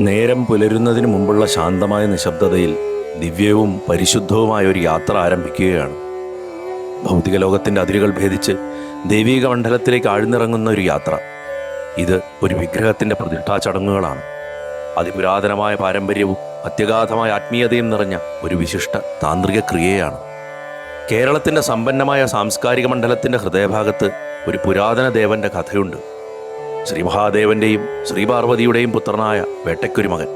നേരം പുലരുന്നതിന് മുമ്പുള്ള ശാന്തമായ നിശബ്ദതയിൽ ദിവ്യവും പരിശുദ്ധവുമായ ഒരു യാത്ര ആരംഭിക്കുകയാണ്. ഭൗതിക ലോകത്തിൻ്റെ അതിരുകൾ ഭേദിച്ച് ദൈവീക മണ്ഡലത്തിലേക്ക് ആഴ്ന്നിറങ്ങുന്ന ഒരു യാത്ര. ഇത് ഒരു വിഗ്രഹത്തിൻ്റെ പ്രതിഷ്ഠാ ചടങ്ങുകളാണ്. അതിപുരാതനമായ പാരമ്പര്യവും അത്യഗാധമായ ആത്മീയതയും നിറഞ്ഞ ഒരു വിശിഷ്ട താന്ത്രിക ക്രിയയാണ്. കേരളത്തിൻ്റെ സമ്പന്നമായ സാംസ്കാരിക മണ്ഡലത്തിൻ്റെ ഹൃദയഭാഗത്ത് ഒരു പുരാതന ദേവൻ്റെ കഥയുണ്ട്. ശ്രീ മഹാദേവന്റെയും ശ്രീപാർവതിയുടെയും പുത്രനായ വേട്ടയ്ക്കൊരു മകൻ.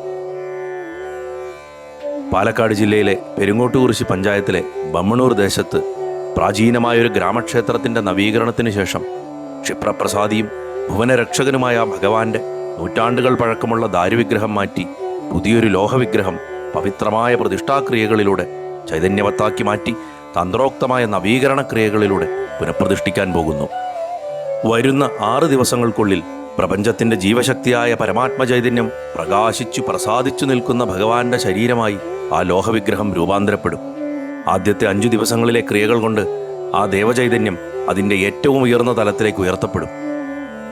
പാലക്കാട് ജില്ലയിലെ പെരുങ്ങോട്ടുകുറിശി പഞ്ചായത്തിലെ ബമ്മണൂർ ദേശത്ത് പ്രാചീനമായൊരു ഗ്രാമക്ഷേത്രത്തിൻ്റെ നവീകരണത്തിന് ശേഷം ക്ഷിപ്രപ്രസാദിയും ഭുവനരക്ഷകനുമായ ഭഗവാന്റെ നൂറ്റാണ്ടുകൾ പഴക്കമുള്ള ദാരുവിഗ്രഹം മാറ്റി പുതിയൊരു ലോഹവിഗ്രഹം പവിത്രമായ പ്രതിഷ്ഠാക്രിയകളിലൂടെ ചൈതന്യവത്താക്കി മാറ്റി തന്ത്രോക്തമായ നവീകരണ ക്രിയകളിലൂടെ പുനഃപ്രതിഷ്ഠിക്കാൻ പോകുന്നു. വരുന്ന 6 ദിവസങ്ങൾക്കുള്ളിൽ പ്രപഞ്ചത്തിൻ്റെ ജീവശക്തിയായ പരമാത്മചൈതന്യം പ്രകാശിച്ചു പ്രസാദിച്ചു നിൽക്കുന്ന ഭഗവാന്റെ ശരീരമായി ആ ലോഹവിഗ്രഹം രൂപാന്തരപ്പെടും. ആദ്യത്തെ 5 ദിവസങ്ങളിലെ ക്രിയകൾ കൊണ്ട് ആ ദേവചൈതന്യം അതിൻ്റെ ഏറ്റവും ഉയർന്ന തലത്തിലേക്ക് ഉയർത്തപ്പെടും.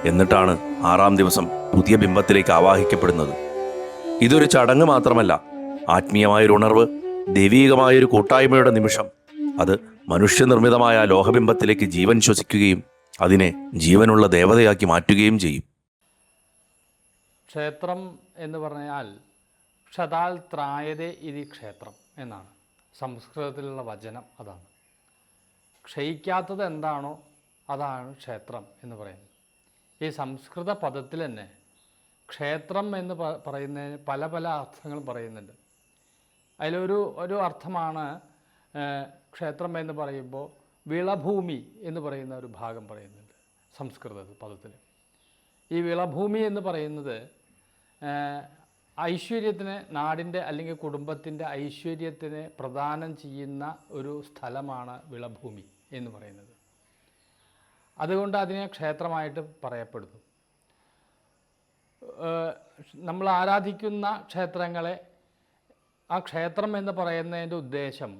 എന്നിട്ടാണ് 6-ാം ദിവസം പുതിയ ബിംബത്തിലേക്ക് ആവാഹിക്കപ്പെടുന്നത്. ഇതൊരു ചടങ്ങ് മാത്രമല്ല, ആത്മീയമായൊരു ഉണർവ്, ദൈവീകമായൊരു കൂട്ടായ്മയുടെ നിമിഷം. അത് മനുഷ്യനിർമ്മിതമായ ലോഹബിംബത്തിലേക്ക് ജീവൻ ശ്വസിക്കുകയും അതിനെ ജീവനുള്ള ദേവതയാക്കി മാറ്റുകയും ചെയ്യും. ക്ഷേത്രം എന്ന് പറഞ്ഞാൽ ക്ഷതാൽ ത്രായതേ ഇതി ക്ഷേത്രം എന്നാണ് സംസ്കൃതത്തിലുള്ള വചനം. അതാണ് ക്ഷയിക്കാത്തത് എന്താണോ അതാണ് ക്ഷേത്രം എന്ന് പറയുന്നത്. ഈ സംസ്കൃത പദത്തിൽ തന്നെ ക്ഷേത്രം എന്ന് പറയുന്നതിന് പല പല അർത്ഥങ്ങൾ പറയുന്നുണ്ട്. അതിലൊരു അർത്ഥമാണ് ക്ഷേത്രം എന്ന് പറയുമ്പോൾ വിളഭൂമി എന്ന് പറയുന്ന ഒരു ഭാഗം പറയുന്നുണ്ട് സംസ്കൃത പദത്തിൽ. ഈ വിളഭൂമി എന്ന് പറയുന്നത് ഐശ്വര്യത്തിന്, നാടിൻ്റെ അല്ലെങ്കിൽ കുടുംബത്തിൻ്റെ ഐശ്വര്യത്തിന് പ്രദാനം ചെയ്യുന്ന ഒരു സ്ഥലമാണ് വിളഭൂമി എന്ന് പറയുന്നത്. അതുകൊണ്ട് അതിനെ ക്ഷേത്രമായിട്ട് പറയപ്പെടുന്നു. നമ്മൾ ആരാധിക്കുന്ന ക്ഷേത്രങ്ങളെ, ആ ക്ഷേത്രം എന്ന് പറയുന്നതിൻ്റെ ഉദ്ദേശം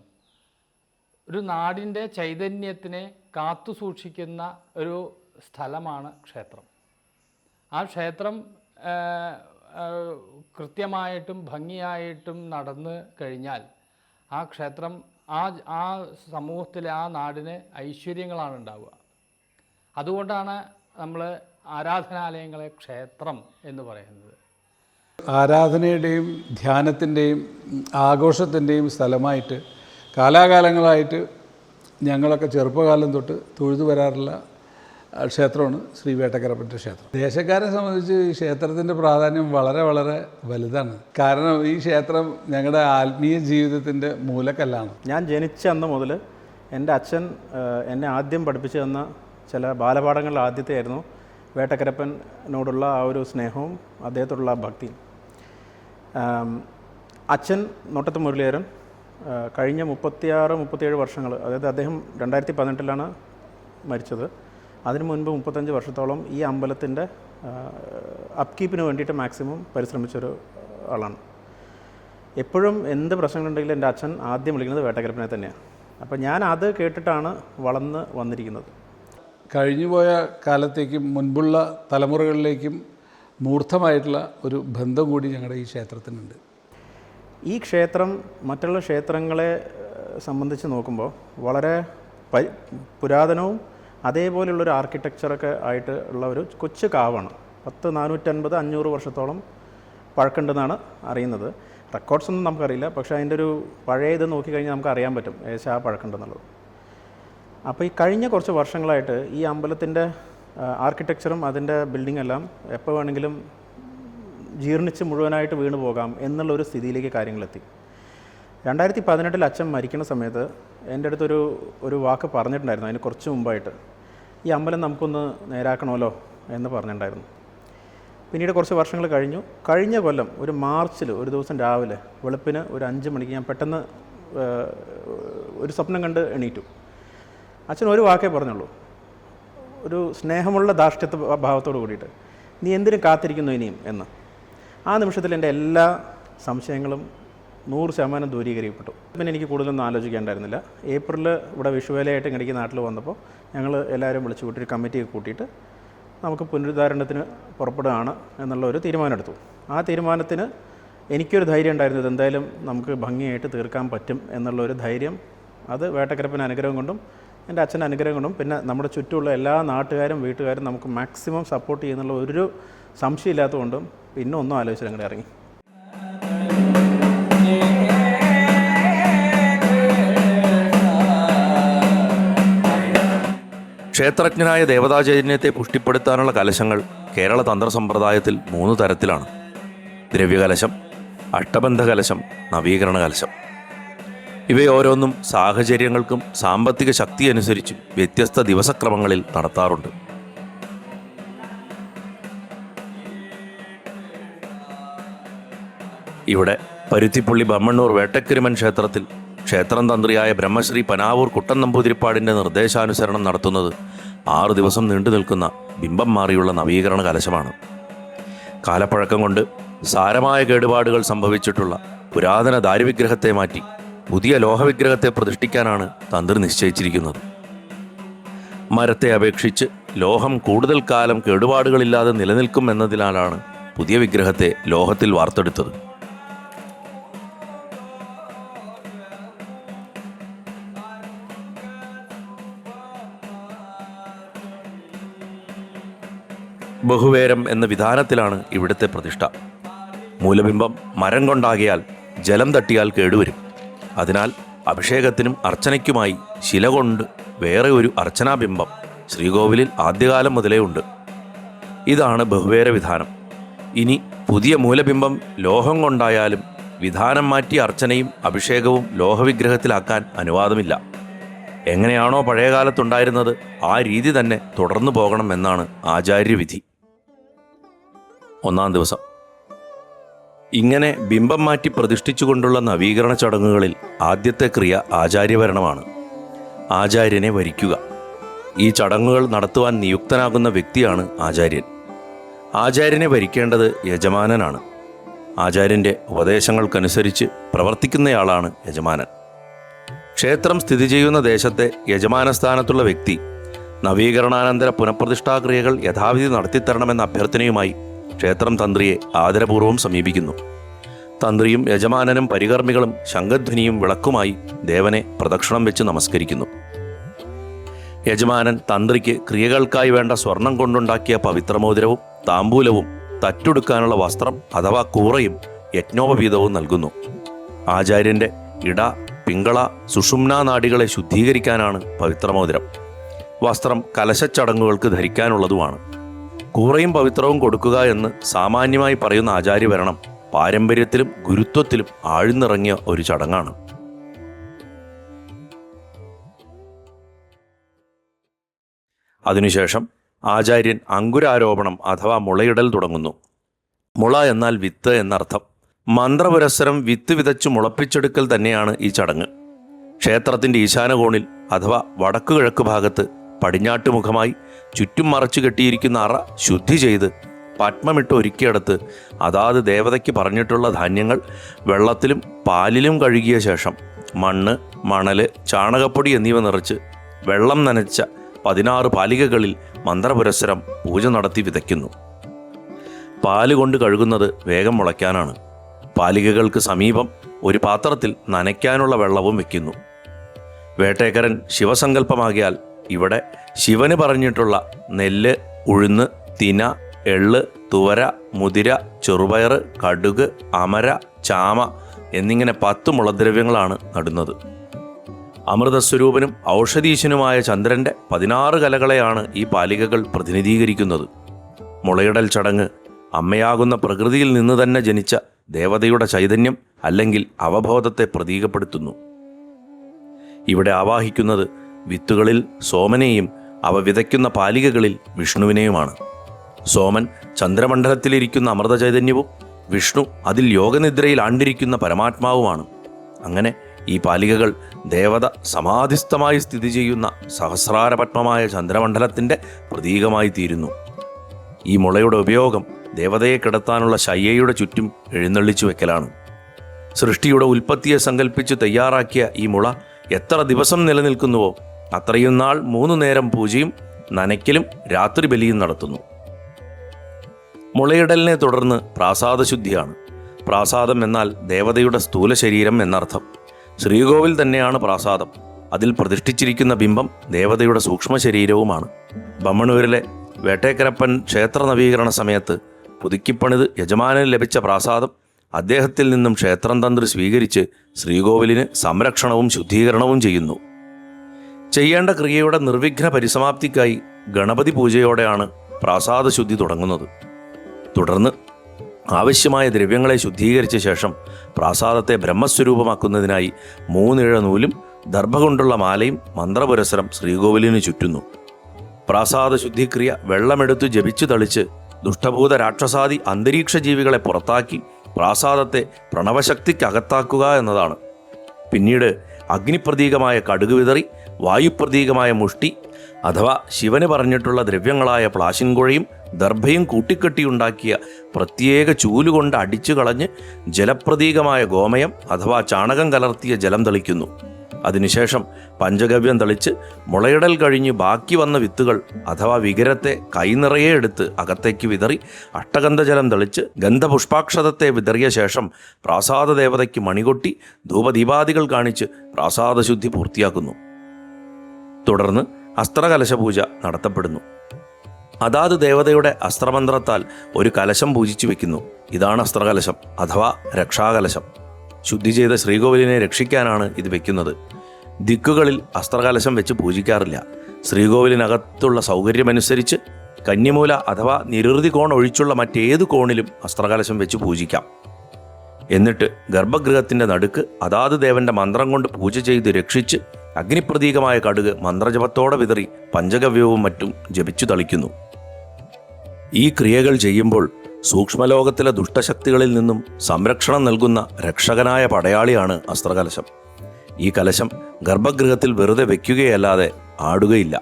ഒരു നാടിൻ്റെ ചൈതന്യത്തിനെ കാത്തു സൂക്ഷിക്കുന്ന ഒരു സ്ഥലമാണ് ക്ഷേത്രം. ആ ക്ഷേത്രം കൃത്യമായിട്ടും ഭംഗിയായിട്ടും നടന്നു കഴിഞ്ഞാൽ ആ ക്ഷേത്രം ആ സമൂഹത്തിലെ ആ നാടിന് ഐശ്വര്യങ്ങളാണ് ഉണ്ടാവുക. അതുകൊണ്ടാണ് നമ്മൾ ആരാധനാലയങ്ങളെ ക്ഷേത്രം എന്ന് പറയുന്നത്. ആരാധനയുടെയും ധ്യാനത്തിൻ്റെയും ആഘോഷത്തിൻ്റെയും സ്ഥലമായിട്ട് കാലാകാലങ്ങളായിട്ട് ഞങ്ങളൊക്കെ ചെറുപ്പകാലം തൊട്ട് തൊഴുതു വരാറുള്ള ക്ഷേത്രമാണ് ശ്രീ വേട്ടക്കരപ്പൻ്റെ ക്ഷേത്രം. ദേശക്കാരെ സംബന്ധിച്ച് ഈ ക്ഷേത്രത്തിൻ്റെ പ്രാധാന്യം വളരെ വളരെ വലുതാണ്. കാരണം ഈ ക്ഷേത്രം ഞങ്ങളുടെ ആത്മീയ ജീവിതത്തിൻ്റെ മൂലക്കല്ലാണ്. ഞാൻ ജനിച്ച അന്ന് മുതൽ എൻ്റെ അച്ഛൻ എന്നെ ആദ്യം പഠിപ്പിച്ചു തന്ന ചില ബാലപാഠങ്ങളിൽ ആദ്യത്തെ ആയിരുന്നു വേട്ടക്കരപ്പനോടുള്ള ആ ഒരു സ്നേഹവും അദ്ദേഹത്തോടുള്ള ഭക്തിയും. അച്ഛൻ നോട്ടത്ത് മുരളീധരൻ കഴിഞ്ഞ 36-37 വർഷങ്ങൾ, അതായത് അദ്ദേഹം 2018 മരിച്ചത്. അതിനു മുൻപ് 35 വർഷത്തോളം ഈ അമ്പലത്തിൻ്റെ അപ്കീപ്പിന് വേണ്ടിയിട്ട് മാക്സിമം പരിശ്രമിച്ചൊരു ആളാണ്. എപ്പോഴും എന്ത് പ്രശ്നങ്ങളുണ്ടെങ്കിലും എൻ്റെ അച്ഛൻ ആദ്യം വിളിക്കുന്നത് വേട്ടക്കരപ്പനെ തന്നെയാണ്. അപ്പോൾ ഞാൻ അത് കേട്ടിട്ടാണ് വളർന്ന് വന്നിരിക്കുന്നത്. കഴിഞ്ഞുപോയ കാലത്തേക്കും മുൻപുള്ള തലമുറകളിലേക്കും മൂർത്തമായിട്ടുള്ള ഒരു ബന്ധം കൂടി ഞങ്ങളുടെ ഈ ക്ഷേത്രത്തിനുണ്ട്. ഈ ക്ഷേത്രം മറ്റുള്ള ക്ഷേത്രങ്ങളെ സംബന്ധിച്ച് നോക്കുമ്പോൾ വളരെ പുരാതനവും അതേപോലെയുള്ളൊരു ആർക്കിടെക്ചറൊക്കെ ആയിട്ട് ഉള്ള ഒരു കൊച്ചു കാവാണ്. 450-500 വർഷത്തോളം പഴക്കമുണ്ടെന്നാണ് അറിയുന്നത്. റെക്കോർഡ്സൊന്നും നമുക്കറിയില്ല, പക്ഷേ അതിൻ്റെ ഒരു പഴയ ഇത് നോക്കിക്കഴിഞ്ഞാൽ നമുക്ക് അറിയാൻ പറ്റും ഏകദേശം ആ പഴക്കമുണ്ടെന്നുള്ളത്. അപ്പോൾ ഈ കഴിഞ്ഞ കുറച്ച് വർഷങ്ങളായിട്ട് ഈ അമ്പലത്തിൻ്റെ ആർക്കിടെക്ചറും അതിൻ്റെ ബിൽഡിംഗ് എല്ലാം എപ്പോൾ വേണമെങ്കിലും ജീർണിച്ച് മുഴുവനായിട്ട് വീണു പോകാം എന്നുള്ളൊരു സ്ഥിതിയിലേക്ക് കാര്യങ്ങളെത്തി. 2018 അച്ഛൻ മരിക്കുന്ന സമയത്ത് എൻ്റെ അടുത്തൊരു വാക്ക് പറഞ്ഞിട്ടുണ്ടായിരുന്നു. അതിന് കുറച്ച് മുമ്പായിട്ട് ഈ അമ്പലം നമുക്കൊന്ന് നേരാക്കണമല്ലോ എന്ന് പറഞ്ഞിട്ടുണ്ടായിരുന്നു. പിന്നീട് കുറച്ച് വർഷങ്ങൾ കഴിഞ്ഞ കൊല്ലം ഒരു മാർച്ചിൽ ഒരു ദിവസം രാവിലെ വെളുപ്പിന് ഒരു 5 മണിക്ക് ഞാൻ പെട്ടെന്ന് ഒരു സ്വപ്നം കണ്ട് എണീറ്റു. അച്ഛൻ ഒരു വാക്കേ പറഞ്ഞുള്ളൂ, ഒരു സ്നേഹമുള്ള ധാർഷ്ട്യത്വ ഭാവത്തോട് കൂടിയിട്ട്, നീ എന്തിനും കാത്തിരിക്കുന്നു ഇനിയും എന്ന്. ആ നിമിഷത്തിൽ എൻ്റെ എല്ലാ സംശയങ്ങളും 100% ദൂരീകരിക്കപ്പെട്ടു. പിന്നെ എനിക്ക് കൂടുതലൊന്നും ആലോചിക്കാനുണ്ടായിരുന്നില്ല. ഏപ്രിൽ ഇവിടെ വിഷുവേലയായിട്ട് ഇങ്ങടേക്ക് നാട്ടിൽ വന്നപ്പോൾ ഞങ്ങൾ എല്ലാവരും വിളിച്ചു കൂട്ടി ഒരു കമ്മിറ്റിയൊക്കെ കൂട്ടിയിട്ട് നമുക്ക് പുനരുദ്ധാരണത്തിന് പുറപ്പെടുകയാണ് എന്നുള്ള ഒരു തീരുമാനമെടുത്തു. ആ തീരുമാനത്തിന് എനിക്കൊരു ധൈര്യം ഉണ്ടായിരുന്നത് എന്തായാലും നമുക്ക് ഭംഗിയായിട്ട് തീർക്കാൻ പറ്റും എന്നുള്ളൊരു ധൈര്യം, അത് വേട്ടക്കരപ്പൻ്റെ അനുഗ്രഹം കൊണ്ടും എൻ്റെ അച്ഛൻ്റെ അനുഗ്രഹം കൊണ്ടും പിന്നെ നമ്മുടെ ചുറ്റുമുള്ള എല്ലാ നാട്ടുകാരും വീട്ടുകാരും നമുക്ക് മാക്സിമം സപ്പോർട്ട് ചെയ്യുന്നുള്ള ഒരു സംശയം ഇല്ലാത്തതുകൊണ്ടും പിന്നെ ഒന്നും ആലോചിച്ചിട്ട് അങ്ങോട്ട് ഇറങ്ങി. ക്ഷേത്രജ്ഞനായ ദേവതാചൈതന്യത്തെ പുഷ്ടിപ്പെടുത്താനുള്ള കലശങ്ങൾ കേരള തന്ത്ര സമ്പ്രദായത്തിൽ 3 തരത്തിലാണ്: ദ്രവ്യകലശം, അഷ്ടബന്ധ കലശം, നവീകരണ കലശം. ഇവയോരോന്നും സാഹചര്യങ്ങൾക്കും സാമ്പത്തിക ശക്തി അനുസരിച്ചും വ്യത്യസ്ത ദിവസക്രമങ്ങളിൽ നടത്താറുണ്ട്. ഇവിടെ പരുത്തിപ്പള്ളി ബമ്മണ്ണൂർ വേട്ടക്കരിമൻ ക്ഷേത്രത്തിൽ ക്ഷേത്രം തന്ത്രിയായ ബ്രഹ്മശ്രീ പനാവൂർ കുട്ടൻ നമ്പൂതിരിപ്പാടിൻ്റെ നിർദ്ദേശാനുസരണം നടത്തുന്നത് 6 ദിവസം നീണ്ടു നിൽക്കുന്ന ബിംബം മാറിയുള്ള നവീകരണ കലശമാണ്. കാലപ്പഴക്കം കൊണ്ട് സാരമായ കേടുപാടുകൾ സംഭവിച്ചിട്ടുള്ള പുരാതന ദാരുവിഗ്രഹത്തെ മാറ്റി പുതിയ ലോഹവിഗ്രഹത്തെ പ്രതിഷ്ഠിക്കാനാണ് തന്ത്രി നിശ്ചയിച്ചിരിക്കുന്നത്. മരത്തെ അപേക്ഷിച്ച് ലോഹം കൂടുതൽ കാലം കേടുപാടുകളില്ലാതെ നിലനിൽക്കും എന്നതിനാലാണ് പുതിയ വിഗ്രഹത്തെ ലോഹത്തിൽ വാർത്തെടുത്തത്. ബഹുവേരം എന്ന വിധാനത്തിലാണ് ഇവിടുത്തെ പ്രതിഷ്ഠ. മൂലബിംബം മരം കൊണ്ടാകിയാൽ ജലം തട്ടിയാൽ കേടുവരും. അതിനാൽ അഭിഷേകത്തിനും അർച്ചനയ്ക്കുമായി ശില കൊണ്ട് വേറെ ഒരു അർച്ചനാബിംബം ശ്രീകോവിലിൽ ആദ്യകാലം മുതലേ ഉണ്ട്. ഇതാണ് ബഹുവേര വിധാനം. ഇനി പുതിയ മൂലബിംബം ലോഹം കൊണ്ടായാലും വിധാനം മാറ്റി അർച്ചനയും അഭിഷേകവും ലോഹവിഗ്രഹത്തിലാക്കാൻ അനുവാദമില്ല. എങ്ങനെയാണോ പഴയകാലത്തുണ്ടായിരുന്നത് ആ രീതി തന്നെ തുടർന്നു പോകണം എന്നാണ് ആചാര്യവിധി. 1-ാം ദിവസം ഇങ്ങനെ ബിംബം മാറ്റി പ്രതിഷ്ഠിച്ചുകൊണ്ടുള്ള നവീകരണ ചടങ്ങുകളിൽ ആദ്യത്തെ ക്രിയ ആചാര്യവരണമാണ്. ആചാര്യനെ വരിക്കുക. ഈ ചടങ്ങുകൾ നടത്തുവാൻ നിയുക്തനാകുന്ന വ്യക്തിയാണ് ആചാര്യൻ. ആചാര്യനെ വരിക്കേണ്ടത് യജമാനനാണ്. ആചാര്യൻ്റെ ഉപദേശങ്ങൾക്കനുസരിച്ച് പ്രവർത്തിക്കുന്നയാളാണ് യജമാനൻ. ക്ഷേത്രം സ്ഥിതി ചെയ്യുന്ന ദേശത്തെ യജമാനസ്ഥാനത്തുള്ള വ്യക്തി നവീകരണാനന്തര പുനഃപ്രതിഷ്ഠാക്രിയകൾ യഥാവിധി നടത്തിത്തരണമെന്ന അഭ്യർത്ഥനയുമായി ക്ഷേത്രം തന്ത്രിയെ ആദരപൂർവ്വം സമീപിക്കുന്നു. തന്ത്രിയും യജമാനനും പരികർമ്മികളും ശംഖധ്വനിയും വിളക്കുമായി ദേവനെ പ്രദക്ഷിണം വെച്ച് നമസ്കരിക്കുന്നു. യജമാനൻ തന്ത്രിക്ക് ക്രിയകൾക്കായി വേണ്ട സ്വർണം കൊണ്ടുണ്ടാക്കിയ പവിത്രമോതിരവും താമ്പൂലവും തറ്റുടുക്കാനുള്ള വസ്ത്രം അഥവാ കൂറയും യജ്ഞോപവീതവും നൽകുന്നു. ആചാര്യൻ്റെ ഇട, പിങ്കള, സുഷുമ്ന നാഡികളെ ശുദ്ധീകരിക്കാനാണ് പവിത്രമോതിരം. വസ്ത്രം കലശച്ചടങ്ങുകൾക്ക് ധരിക്കാനുള്ളതുമാണ്. കൂറയും പവിത്രവും കൊടുക്കുക എന്ന് സാമാന്യമായി പറയുന്ന ആചാര്യവരണം പാരമ്പര്യത്തിലും ഗുരുത്വത്തിലും ആഴ്ന്നിറങ്ങിയ ഒരു ചടങ്ങാണ്. അതിനുശേഷം ആചാര്യൻ അങ്കുരാരോപണം അഥവാ മുളയിടൽ തുടങ്ങുന്നു. മുള എന്നാൽ വിത്ത് എന്നർത്ഥം. മന്ത്രപുരസ്സരം വിത്ത് വിതച്ചു മുളപ്പിച്ചെടുക്കൽ തന്നെയാണ് ഈ ചടങ്ങ്. ക്ഷേത്രത്തിൻ്റെ ഈശാനകോണിൽ അഥവാ വടക്കുകിഴക്ക് ഭാഗത്ത് പടിഞ്ഞാട്ടുമുഖമായി ചുറ്റും മറച്ചു കെട്ടിയിരിക്കുന്ന അറ ശുദ്ധി ചെയ്ത് പത്മമിട്ട് ഒരുക്കിയെടുത്ത് അതാത് ദേവതയ്ക്ക് പറഞ്ഞിട്ടുള്ള ധാന്യങ്ങൾ വെള്ളത്തിലും പാലിലും കഴുകിയ ശേഷം മണ്ണ്, മണൽ, ചാണകപ്പൊടി എന്നിവ നിറച്ച് വെള്ളം നനച്ച 16 പാലികകളിൽ മന്ത്രപുരസ്സരം പൂജ നടത്തി വിതയ്ക്കുന്നു. പാല് കൊണ്ട് കഴുകുന്നത് വേഗം മുളയ്ക്കാനാണ്. പാലികകൾക്ക് സമീപം ഒരു പാത്രത്തിൽ നനയ്ക്കാനുള്ള വെള്ളവും വയ്ക്കുന്നു. വേട്ടേക്കരൻ ശിവസങ്കല്പമാകിയാൽ ഇവിടെ ശിവന് പറഞ്ഞിട്ടുള്ള നെല്ല്, ഉഴുന്ന്, തിന, എള്ള്, തുവര, മുതിര, ചെറുപയർ, കടുക്, അമര, ചാമ എന്നിങ്ങനെ 10 മുളദ്രവ്യങ്ങളാണ് നടുന്നത്. അമൃതസ്വരൂപനും ഔഷധീശനുമായ ചന്ദ്രൻ്റെ 16 കലകളെയാണ് ഈ പാലികകൾ പ്രതിനിധീകരിക്കുന്നത്. മുളയിടൽ ചടങ്ങ് അമ്മയാകുന്ന പ്രകൃതിയിൽ നിന്ന് തന്നെ ജനിച്ച ദേവതയുടെ ചൈതന്യം അല്ലെങ്കിൽ അവബോധത്തെ പ്രതീകപ്പെടുത്തുന്നു. ഇവിടെ ആവാഹിക്കുന്നത് വിത്തുകളിൽ സോമനെയും അവ വിതയ്ക്കുന്ന പാലികകളിൽ വിഷ്ണുവിനെയുമാണ്. സോമൻ ചന്ദ്രമണ്ഡലത്തിലിരിക്കുന്ന അമൃത ചൈതന്യവും വിഷ്ണു അതിൽ യോഗനിദ്രയിൽ ആണ്ടിരിക്കുന്ന പരമാത്മാവുമാണ്. അങ്ങനെ ഈ പാലികകൾ ദേവത സമാധിസ്ഥമായി സ്ഥിതി ചെയ്യുന്ന സഹസ്രാരപത്മമായ ചന്ദ്രമണ്ഡലത്തിൻ്റെ പ്രതീകമായി തീരുന്നു. ഈ മുളയുടെ ഉപയോഗം ദേവതയെ കിടത്താനുള്ള ശയ്യയുടെ ചുറ്റും എഴുന്നള്ളിച്ചു വെക്കലാണ്. സൃഷ്ടിയുടെ ഉൽപ്പത്തിയെ സങ്കല്പിച്ച് തയ്യാറാക്കിയ ഈ മുള എത്ര ദിവസം നിലനിൽക്കുന്നുവോ അത്രയും നാൾ 3 നേരം പൂജയും നനയ്ക്കലും രാത്രി ബലിയും നടത്തുന്നു. മുളയിടലിനെ തുടർന്ന് പ്രാസാദശുദ്ധിയാണ്. പ്രാസാദം എന്നാൽ ദേവതയുടെ സ്ഥൂല ശരീരം എന്നർത്ഥം. ശ്രീകോവിൽ തന്നെയാണ് പ്രാസാദം. അതിൽ പ്രതിഷ്ഠിച്ചിരിക്കുന്ന ബിംബം ദേവതയുടെ സൂക്ഷ്മ ശരീരവുമാണ്. ബമ്മണൂരിലെ വേട്ടേക്കരപ്പൻ ക്ഷേത്ര നവീകരണ സമയത്ത് പുതുക്കിപ്പണിത് യജമാനന് ലഭിച്ച പ്രാസാദം അദ്ദേഹത്തിൽ നിന്നും ക്ഷേത്രം തന്ത്രി സ്വീകരിച്ച് ശ്രീകോവിലിന് സംരക്ഷണവും ശുദ്ധീകരണവും ചെയ്യുന്നു. ചെയ്യേണ്ട ക്രിയയുടെ നിർവിഘ്ന പരിസമാപ്തിക്കായി ഗണപതി പൂജയോടെയാണ് പ്രാസാദശുദ്ധി തുടങ്ങുന്നത്. തുടർന്ന് ആവശ്യമായ ദ്രവ്യങ്ങളെ ശുദ്ധീകരിച്ച ശേഷം പ്രാസാദത്തെ ബ്രഹ്മസ്വരൂപമാക്കുന്നതിനായി 3 ഇഴ നൂലും ദർഭ കൊണ്ടുള്ള മാലയും മന്ത്രപുരസരം ശ്രീകോവിലിന് ചുറ്റുന്നു. പ്രാസാദ ശുദ്ധിക്രിയ വെള്ളമെടുത്ത് ജപിച്ചു തളിച്ച് ദുഷ്ടഭൂത രാക്ഷസാദി അന്തരീക്ഷ ജീവികളെ പുറത്താക്കി പ്രാസാദത്തെ പ്രണവശക്തിക്കകത്താക്കുക എന്നതാണ്. പിന്നീട് അഗ്നിപ്രതീകമായ കടുക് വിതറി വായുപ്രതീകമായ മുഷ്ടി അഥവാ ശിവന് പറഞ്ഞിട്ടുള്ള ദ്രവ്യങ്ങളായ പ്ലാശിൻകുഴയും ദർഭയും കൂട്ടിക്കെട്ടിയുണ്ടാക്കിയ പ്രത്യേക ചൂലുകൊണ്ട് അടിച്ചു കളഞ്ഞ് ജലപ്രതീകമായ ഗോമയം അഥവാ ചാണകം കലർത്തിയ ജലം തളിക്കുന്നു. അതിനുശേഷം പഞ്ചഗവ്യം തളിച്ച് മുളയിടൽ കഴിഞ്ഞ് ബാക്കി വന്ന വിത്തുകൾ അഥവാ വികരത്തെ കൈനിറയെ എടുത്ത് അകത്തേക്ക് വിതറി അഷ്ടഗന്ധജലം തളിച്ച് ഗന്ധപുഷ്പാക്ഷതത്തെ വിതറിയ ശേഷം പ്രാസാദ ദേവതയ്ക്ക് മണികൊട്ടി ധൂപദീപാദികൾ കാണിച്ച് പ്രാസാദശുദ്ധി പൂർത്തിയാക്കുന്നു. തുടർന്ന് അസ്ത്രകലശപൂജ നടത്തപ്പെടുന്നു. അതാത് ദേവതയുടെ അസ്ത്രമന്ത്രത്താൽ ഒരു കലശം പൂജിച്ചു വെക്കുന്നു. ഇതാണ് അസ്ത്രകലശം അഥവാ രക്ഷാകലശം. ശുദ്ധി ചെയ്ത ശ്രീകോവിലിനെ രക്ഷിക്കാനാണ് ഇത് വെക്കുന്നത്. ദിക്കുകളിൽ അസ്ത്രകലശം വെച്ച് പൂജിക്കാറില്ല. ശ്രീകോവിലിനകത്തുള്ള സൗകര്യമനുസരിച്ച് കന്നിമൂല അഥവാ നിരുതി കോൺ ഒഴിച്ചുള്ള മറ്റേത് കോണിലും അസ്ത്രകലശം വെച്ച് പൂജിക്കാം. എന്നിട്ട് ഗർഭഗൃഹത്തിൻ്റെ നടുക്ക് അതാത് ദേവന്റെ മന്ത്രം കൊണ്ട് പൂജ ചെയ്ത് രക്ഷിച്ച് അഗ്നിപ്രതീകമായ കടുക് മന്ത്രജപത്തോടെ വിതറി പഞ്ചഗവ്യവും മറ്റും ജപിച്ചു തളിക്കുന്നു. ഈ ക്രിയകൾ ചെയ്യുമ്പോൾ സൂക്ഷ്മലോകത്തിലെ ദുഷ്ടശക്തികളിൽ നിന്നും സംരക്ഷണം നൽകുന്ന രക്ഷകനായ പടയാളിയാണ് അസ്ത്രകലശം. ഈ കലശം ഗർഭഗൃഹത്തിൽ വെറുതെ വയ്ക്കുകയല്ലാതെ ആടുകയില്ല.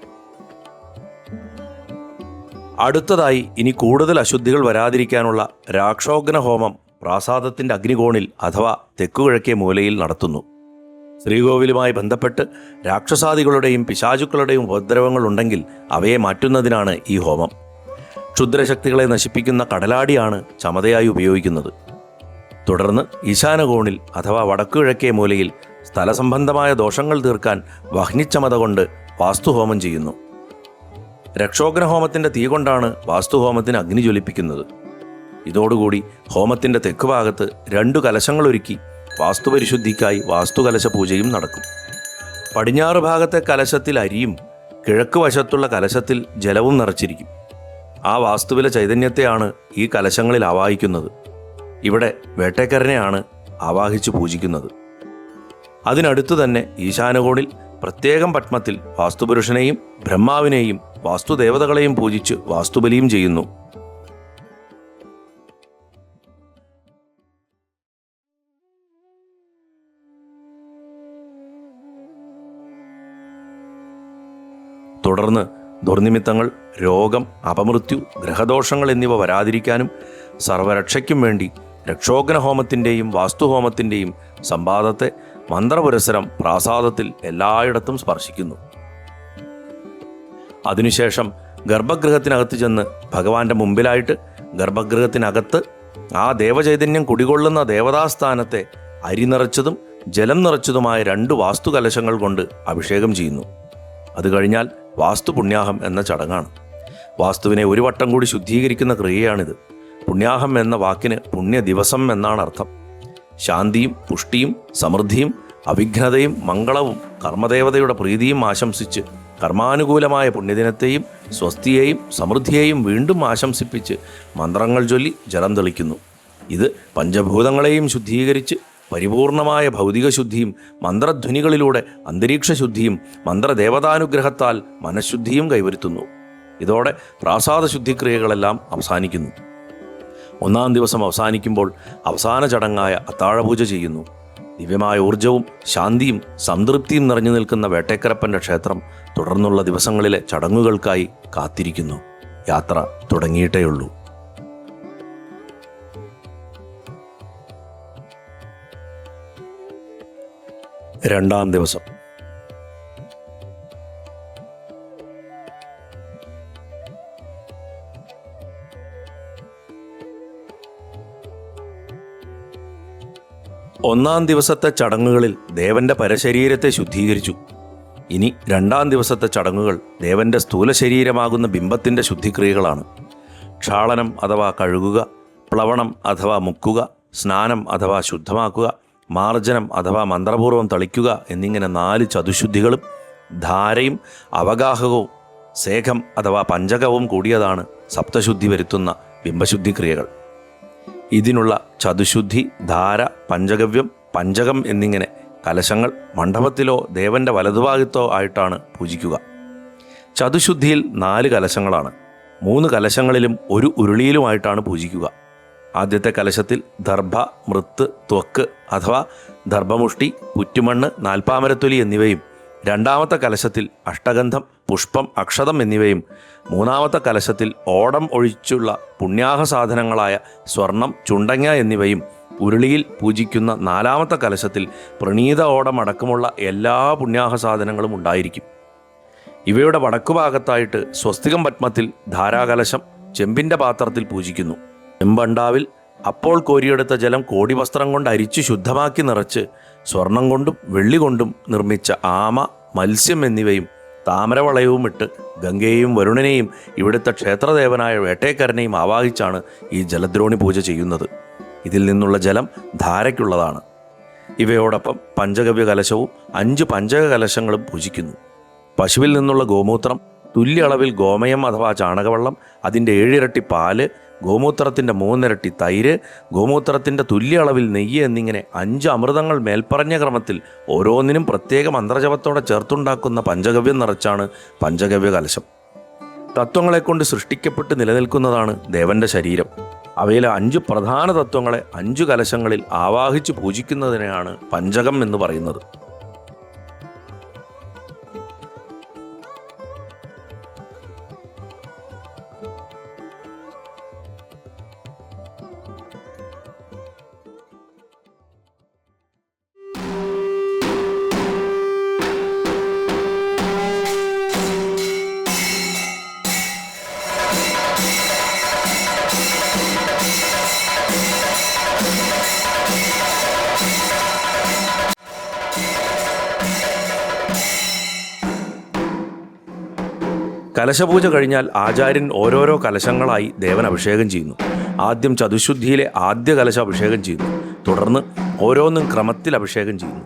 അടുത്തതായി ഇനി കൂടുതൽ അശുദ്ധികൾ വരാതിരിക്കാനുള്ള രാക്ഷോഗ്ന ഹോമം പ്രാസാദത്തിൻ്റെ അഗ്നികോണിൽ അഥവാ തെക്കുകിഴക്കേ മൂലയിൽ നടത്തുന്നു. ശ്രീകോവിലുമായി ബന്ധപ്പെട്ട് രാക്ഷസാദികളുടെയും പിശാചുക്കളുടെയും ഉപദ്രവങ്ങൾ ഉണ്ടെങ്കിൽ അവയെ മാറ്റുന്നതിനാണ് ഈ ഹോമം. ക്ഷുദ്രശക്തികളെ നശിപ്പിക്കുന്ന കടലാടിയാണ് ചമതയായി ഉപയോഗിക്കുന്നത്. തുടർന്ന് ഈശാനകോണിൽ അഥവാ വടക്കുകിഴക്കേ മൂലയിൽ സ്ഥലസംബന്ധമായ ദോഷങ്ങൾ തീർക്കാൻ വഹ്നിച്ചമത കൊണ്ട് വാസ്തുഹോമം ചെയ്യുന്നു. രക്ഷോഗ്നഹോമത്തിൻ്റെ തീ കൊണ്ടാണ് വാസ്തുഹോമത്തിന് അഗ്നി ജ്വലിപ്പിക്കുന്നത്. ഇതോടുകൂടി ഹോമത്തിൻ്റെ തെക്കുഭാഗത്ത് 2 കലശങ്ങളൊരുക്കി വാസ്തുപരിശുദ്ധിക്കായി വാസ്തുകലശ പൂജയും നടക്കും. പടിഞ്ഞാറ് ഭാഗത്തെ കലശത്തിൽ അരിയും കിഴക്ക് വശത്തുള്ള കലശത്തിൽ ജലവും നിറച്ചിരിക്കും. ആ വാസ്തുവിലെ ചൈതന്യത്തെയാണ് ഈ കലശങ്ങളിൽ ആവാഹിക്കുന്നത്. ഇവിടെ വേട്ടേക്കരനെയാണ് ആവാഹിച്ച് പൂജിക്കുന്നത്. അതിനടുത്തു തന്നെ ഈശാനകോണിൽ പ്രത്യേകം പത്മത്തിൽ വാസ്തുപുരുഷനെയും ബ്രഹ്മാവിനെയും വാസ്തുദേവതകളെയും പൂജിച്ച് വാസ്തുബലിയും ചെയ്യുന്നു. തുടർന്ന് ദുർനിമിത്തങ്ങൾ, രോഗം, അപമൃത്യു, ഗ്രഹദോഷങ്ങൾ എന്നിവ വരാതിരിക്കാനും സർവരക്ഷയ്ക്കും വേണ്ടി രക്ഷോഗ്നഹോമത്തിൻ്റെയും വാസ്തുഹോമത്തിൻ്റെയും സംവാദത്തെ മന്ത്രപുരസരം പ്രാസാദത്തിൽ എല്ലായിടത്തും സ്പർശിക്കുന്നു. അതിനുശേഷം ഗർഭഗൃഹത്തിനകത്ത് ചെന്ന് ഭഗവാന്റെ മുമ്പിലായിട്ട് ഗർഭഗൃഹത്തിനകത്ത് ആ ദേവചൈതന്യം കുടികൊള്ളുന്ന ദേവതാസ്ഥാനത്തെ അരി നിറച്ചതും ജലം നിറച്ചതുമായ 2 വാസ്തുകലശങ്ങൾ കൊണ്ട് അഭിഷേകം ചെയ്യുന്നു. അത് കഴിഞ്ഞാൽ വാസ്തുപുണ്യാഹം എന്ന ചടങ്ങാണ്. വാസ്തുവിനെ ഒരു വട്ടം കൂടി ശുദ്ധീകരിക്കുന്ന ക്രിയയാണിത്. പുണ്യാഹം എന്ന വാക്കിന് പുണ്യ ദിവസം എന്നാണ് അർത്ഥം. ശാന്തിയും പുഷ്ടിയും സമൃദ്ധിയും അവിഘ്നതയും മംഗളവും കർമ്മദേവതയുടെ പ്രീതിയും ആശംസിച്ച് കർമാനുകൂലമായ പുണ്യദിനത്തെയും സ്വസ്തിയെയും സമൃദ്ധിയെയും വീണ്ടും ആശംസിപ്പിച്ച് മന്ത്രങ്ങൾ ചൊല്ലി ജലം തെളിക്കുന്നു. ഇത് പഞ്ചഭൂതങ്ങളെയും ശുദ്ധീകരിച്ച് പരിപൂർണമായ ഭൗതിക ശുദ്ധിയും മന്ത്രധ്വനികളിലൂടെ അന്തരീക്ഷ ശുദ്ധിയും മന്ത്രദേവതാനുഗ്രഹത്താൽ മനഃശുദ്ധിയും കൈവരുത്തുന്നു. ഇതോടെ പ്രാസാദ ശുദ്ധിക്രിയകളെല്ലാം അവസാനിക്കുന്നു. 1-ാം ദിവസം അവസാനിക്കുമ്പോൾ അവസാന ചടങ്ങായ അത്താഴപൂജ ചെയ്യുന്നു. ദിവ്യമായ ഊർജവും ശാന്തിയും സംതൃപ്തിയും നിറഞ്ഞു നിൽക്കുന്ന വേട്ടേക്കരപ്പൻ്റെ ക്ഷേത്രം തുടർന്നുള്ള ദിവസങ്ങളിലെ ചടങ്ങുകൾക്കായി കാത്തിരിക്കുന്നു. യാത്ര തുടങ്ങിയിട്ടേയുള്ളൂ. 2-ാം ദിവസം ഒന്നാം ദിവസത്തെ ചടങ്ങുകളിൽ ദേവന്റെ പരശരീരത്തെ ശുദ്ധീകരിച്ചു. ഇനി രണ്ടാം ദിവസത്തെ ചടങ്ങുകൾ ദേവന്റെ സ്ഥൂല ശരീരമാകുന്ന ബിംബത്തിൻ്റെ ശുദ്ധിക്രിയകളാണ്. ക്ഷാളനം അഥവാ കഴുകുക, പ്ലവണം അഥവാ മുക്കുക, സ്നാനം അഥവാ ശുദ്ധമാക്കുക, മാർജനം അഥവാ മന്ത്രപൂർവ്വം തളിക്കുക എന്നിങ്ങനെ 4 ചതുശുദ്ധികളും ധാരയും അവഗാഹകവും സേഖം അഥവാ പഞ്ചകവും കൂടിയതാണ് സപ്തശുദ്ധി വരുത്തുന്ന ബിംബശുദ്ധിക്രിയകൾ. ഇതിനുള്ള ചതുശുദ്ധി, ധാര, പഞ്ചഗവ്യം, പഞ്ചകം എന്നിങ്ങനെ കലശങ്ങൾ മണ്ഡപത്തിലോ ദേവന്റെ വലതുഭാഗത്തോ ആയിട്ടാണ് പൂജിക്കുക. ചതുശുദ്ധിയിൽ 4 കലശങ്ങളാണ്. 3 കലശങ്ങളിലും ഒരു ഉരുളിയിലുമായിട്ടാണ് പൂജിക്കുക. ആദ്യത്തെ കലശത്തിൽ ദർഭ, മൃത്ത്, ത്വക്ക് അഥവാ ദർഭമുഷ്ടി, പുറ്റുമണ്ണ്, നാൽപ്പാമരത്തൊലി എന്നിവയും, രണ്ടാമത്തെ കലശത്തിൽ അഷ്ടഗന്ധം, പുഷ്പം, അക്ഷതം എന്നിവയും, മൂന്നാമത്തെ കലശത്തിൽ ഓടം ഒഴിച്ചുള്ള പുണ്യാഹ സാധനങ്ങളായ സ്വർണം, ചുണ്ടങ്ങ എന്നിവയും, ഉരുളിയിൽ പൂജിക്കുന്ന 4ാമത്തെ കലശത്തിൽ പ്രണീത ഓടം അടക്കമുള്ള എല്ലാ പുണ്യാഹ സാധനങ്ങളും ഉണ്ടായിരിക്കും. ഇവയുടെ വടക്കുഭാഗത്തായിട്ട് സ്വസ്തികം പത്മത്തിൽ ധാരാകലശം ചെമ്പിൻ്റെ പാത്രത്തിൽ പൂജിക്കുന്നു. ചെമ്പണ്ടാവിൽ അപ്പോൾ കോരിയെടുത്ത ജലം കോടിവസ്ത്രം കൊണ്ട് അരിച്ചു ശുദ്ധമാക്കി നിറച്ച് സ്വർണം കൊണ്ടും വെള്ളി കൊണ്ടും നിർമ്മിച്ച ആമ, മത്സ്യം എന്നിവയും താമരവളയവും ഇട്ട് ഗംഗയെയും വരുണനെയും ഇവിടുത്തെ ക്ഷേത്രദേവനായ വേട്ടേക്കരനെയും ആവാഹിച്ചാണ് ഈ ജലദ്രോണി പൂജ ചെയ്യുന്നത്. ഇതിൽ നിന്നുള്ള ജലം ധാരയ്ക്കുള്ളതാണ്. ഇവയോടൊപ്പം പഞ്ചഗവ്യ കലശവും 5 പഞ്ചക കലശങ്ങളും പൂജിക്കുന്നു. പശുവിൽ നിന്നുള്ള ഗോമൂത്രം, തുല്യ അളവിൽ ഗോമയം അഥവാ ചാണകവെള്ളം, അതിൻ്റെ 7 ഇരട്ടി പാല്, ഗോമൂത്രത്തിൻ്റെ 3 ഇരട്ടി തൈര്, ഗോമൂത്രത്തിൻ്റെ തുല്യ അളവിൽ നെയ്യ് എന്നിങ്ങനെ 5 അമൃതങ്ങൾ മേൽപ്പറഞ്ഞ ക്രമത്തിൽ ഓരോന്നിനും പ്രത്യേക മന്ത്രജപത്തോടെ ചേർത്തുണ്ടാക്കുന്ന പഞ്ചഗവ്യം നിറച്ചാണ് പഞ്ചഗവ്യ കലശം. തത്വങ്ങളെക്കൊണ്ട് സൃഷ്ടിക്കപ്പെട്ട് നിലനിൽക്കുന്നതാണ് ദേവന്റെ ശരീരം. അവയിലെ 5 പ്രധാന തത്വങ്ങളെ 5 കലശങ്ങളിൽ ആവാഹിച്ച് പൂജിക്കുന്നതിനെയാണ് പഞ്ചകം എന്ന് പറയുന്നത്. കലശപൂജ കഴിഞ്ഞാൽ ആചാര്യൻ ഓരോരോ കലശങ്ങളായി ദേവൻ അഭിഷേകം ചെയ്യുന്നു. ആദ്യം ചതുശുദ്ധിയിലെ ആദ്യ കലശ അഭിഷേകം ചെയ്യുന്നു. തുടർന്ന് ഓരോന്നും ക്രമത്തിൽ അഭിഷേകം ചെയ്യുന്നു.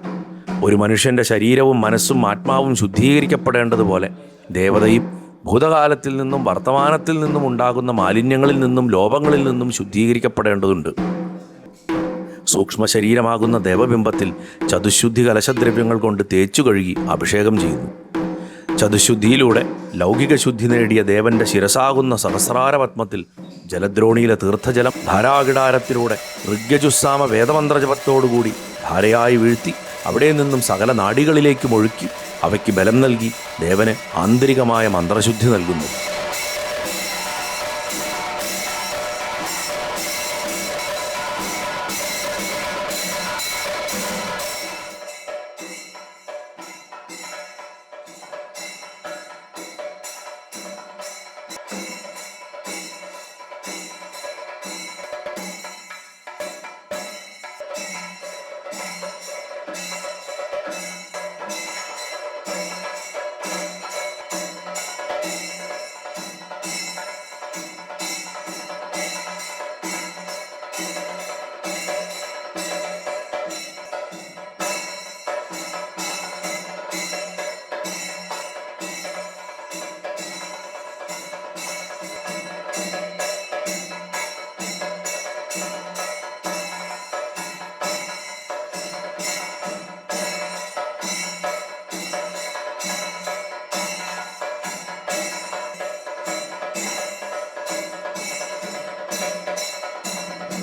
ഒരു മനുഷ്യൻ്റെ ശരീരവും മനസ്സും ആത്മാവും ശുദ്ധീകരിക്കപ്പെടേണ്ടതുപോലെ ദേവതയും ഭൂതകാലത്തിൽ നിന്നും വർത്തമാനത്തിൽ നിന്നും ഉണ്ടാകുന്ന മാലിന്യങ്ങളിൽ നിന്നും ലോപങ്ങളിൽ നിന്നും ശുദ്ധീകരിക്കപ്പെടേണ്ടതുണ്ട്. സൂക്ഷ്മ ശരീരമാകുന്ന ദേവബിംബത്തിൽ ചതുശുദ്ധി കലശദ്രവ്യങ്ങൾ കൊണ്ട് തേച്ചു കഴുകി അഭിഷേകം ചെയ്യുന്നു. ചതുശുദ്ധിയിലൂടെ ലൗകിക ശുദ്ധി നേടിയ ദേവന്റെ ശിരസാകുന്ന സഹസ്രാരപത്മത്തിൽ ജലദ്രോണിയിലെ തീർത്ഥജലം ധാരാകിടാരത്തിലൂടെ ഋഗ്യജുസ്സാമ വേദമന്ത്രജപത്തോടുകൂടി ധാരയായി വീഴ്ത്തി അവിടെ നിന്നും സകല നാഡികളിലേക്കും ഒഴുക്കി അവയ്ക്ക് ബലം നൽകി ദേവന് ആന്തരികമായ മന്ത്രശുദ്ധി നൽകുന്നു.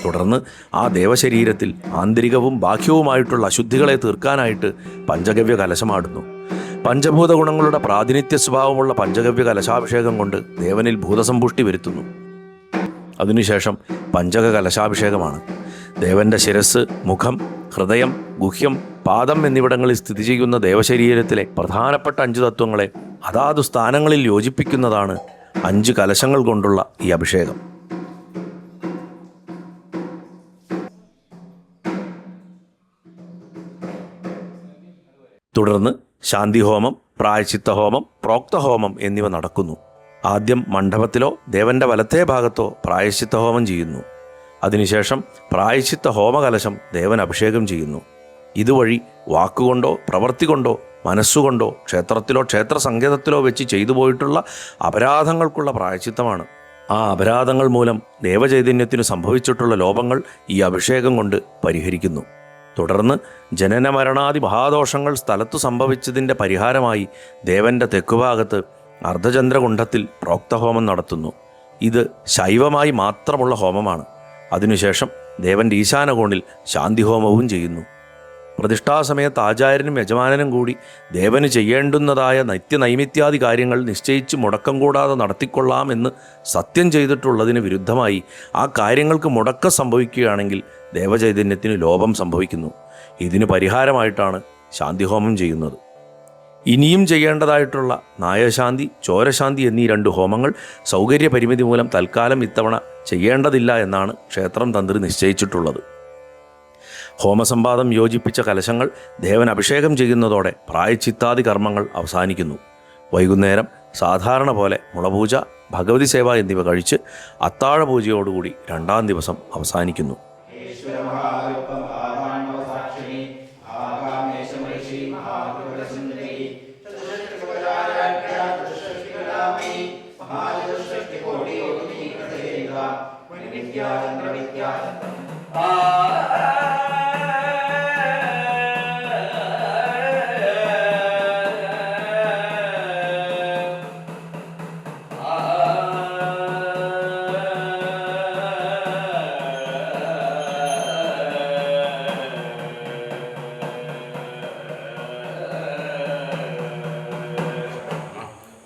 തുടർന്ന് ആ ദേവശരീരത്തിൽ ആന്തരികവും ബാഹ്യവുമായിട്ടുള്ള അശുദ്ധികളെ തീർക്കാനായിട്ട് പഞ്ചഗവ്യ കലശമാടുന്നു. പഞ്ചഭൂത ഗുണങ്ങളുടെ പ്രാതിനിധ്യ സ്വഭാവമുള്ള പഞ്ചഗവ്യ കലശാഭിഷേകം കൊണ്ട് ദേവനിൽ ഭൂതസമ്പുഷ്ടി വരുത്തുന്നു. അതിനുശേഷം പഞ്ചക കലശാഭിഷേകമാണ്. ദേവന്റെ ശിരസ്, മുഖം, ഹൃദയം, ഗുഹ്യം, പാദം എന്നിവിടങ്ങളിൽ സ്ഥിതി ചെയ്യുന്ന ദേവശരീരത്തിലെ പ്രധാനപ്പെട്ട 5 തത്വങ്ങളെ അതാതു സ്ഥാനങ്ങളിൽ യോജിപ്പിക്കുന്നതാണ് 5 കലശങ്ങൾ കൊണ്ടുള്ള ഈ അഭിഷേകം. തുടർന്ന് ശാന്തിഹോമം, പ്രായശ്ചിത്തഹോമം, പ്രോക്തഹോമം എന്നിവ നടക്കുന്നു. ആദ്യം മണ്ഡപത്തിലോ ദേവന്റെ വലത്തേ ഭാഗത്തോ പ്രായശ്ചിത്തഹോമം ചെയ്യുന്നു. അതിനുശേഷം പ്രായശ്ചിത്ത ഹോമകലശം ദേവൻ അഭിഷേകം ചെയ്യുന്നു. ഇതുവഴി വാക്കുകൊണ്ടോ പ്രവൃത്തി കൊണ്ടോ മനസ്സുകൊണ്ടോ ക്ഷേത്രത്തിലോ ക്ഷേത്ര സങ്കേതത്തിലോ വെച്ച് ചെയ്തു പോയിട്ടുള്ള അപരാധങ്ങൾക്കുള്ള പ്രായശ്ചിത്തമാണ്. ആ അപരാധങ്ങൾ മൂലം ദേവചൈതന്യത്തിനു സംഭവിച്ചിട്ടുള്ള ലോപങ്ങൾ ഈ അഭിഷേകം കൊണ്ട് പരിഹരിക്കുന്നു. തുടർന്ന് ജനന മരണാദി മഹാദോഷങ്ങൾ സ്ഥലത്തു സംഭവിച്ചതിൻ്റെ പരിഹാരമായി ദേവന്റെ തെക്കുഭാഗത്ത് അർദ്ധചന്ദ്രകുണ്ഡത്തിൽ പ്രോക്തഹോമം നടത്തുന്നു. ഇത് ശൈവമായി മാത്രമുള്ള ഹോമമാണ്. അതിനുശേഷം ദേവന്റെ ഈശാനകോണിൽ ശാന്തിഹോമവും ചെയ്യുന്നു. പ്രതിഷ്ഠാസമയത്ത് ആചാര്യനും യജമാനനും കൂടി ദേവന് ചെയ്യേണ്ടുന്നതായ നിത്യനൈമിത്യാദി കാര്യങ്ങൾ നിശ്ചയിച്ച് മുടക്കം കൂടാതെ നടത്തിക്കൊള്ളാം എന്ന് സത്യം ചെയ്തിട്ടുള്ളതിന് വിരുദ്ധമായി ആ കാര്യങ്ങൾക്ക് മുടക്കം സംഭവിക്കുകയാണെങ്കിൽ ദേവചൈതന്യത്തിന് ലോപം സംഭവിക്കുന്നു. ഇതിന് പരിഹാരമായിട്ടാണ് ശാന്തിഹോമം ചെയ്യുന്നത്. ഇനിയും ചെയ്യേണ്ടതായിട്ടുള്ള നായശാന്തി, ചോരശാന്തി എന്നീ 2 ഹോമങ്ങൾ സൗകര്യപരിമിതി മൂലം തൽക്കാലം ഇത്തവണ ചെയ്യേണ്ടതില്ല എന്നാണ് ക്ഷേത്രം തന്ത്രി നിശ്ചയിച്ചിട്ടുള്ളത്. ഹോമസമ്പാദം യോജിപ്പിച്ച കലശങ്ങൾ ദേവൻ അഭിഷേകം ചെയ്യുന്നതോടെ പ്രായശ്ചിത്താദി കർമ്മങ്ങൾ അവസാനിക്കുന്നു. വൈകുന്നേരം സാധാരണ പോലെ മുളപൂജ, ഭഗവതി സേവ എന്നിവ കഴിച്ച് അത്താഴപൂജയോടുകൂടി 2-ാം ദിവസം അവസാനിക്കുന്നു.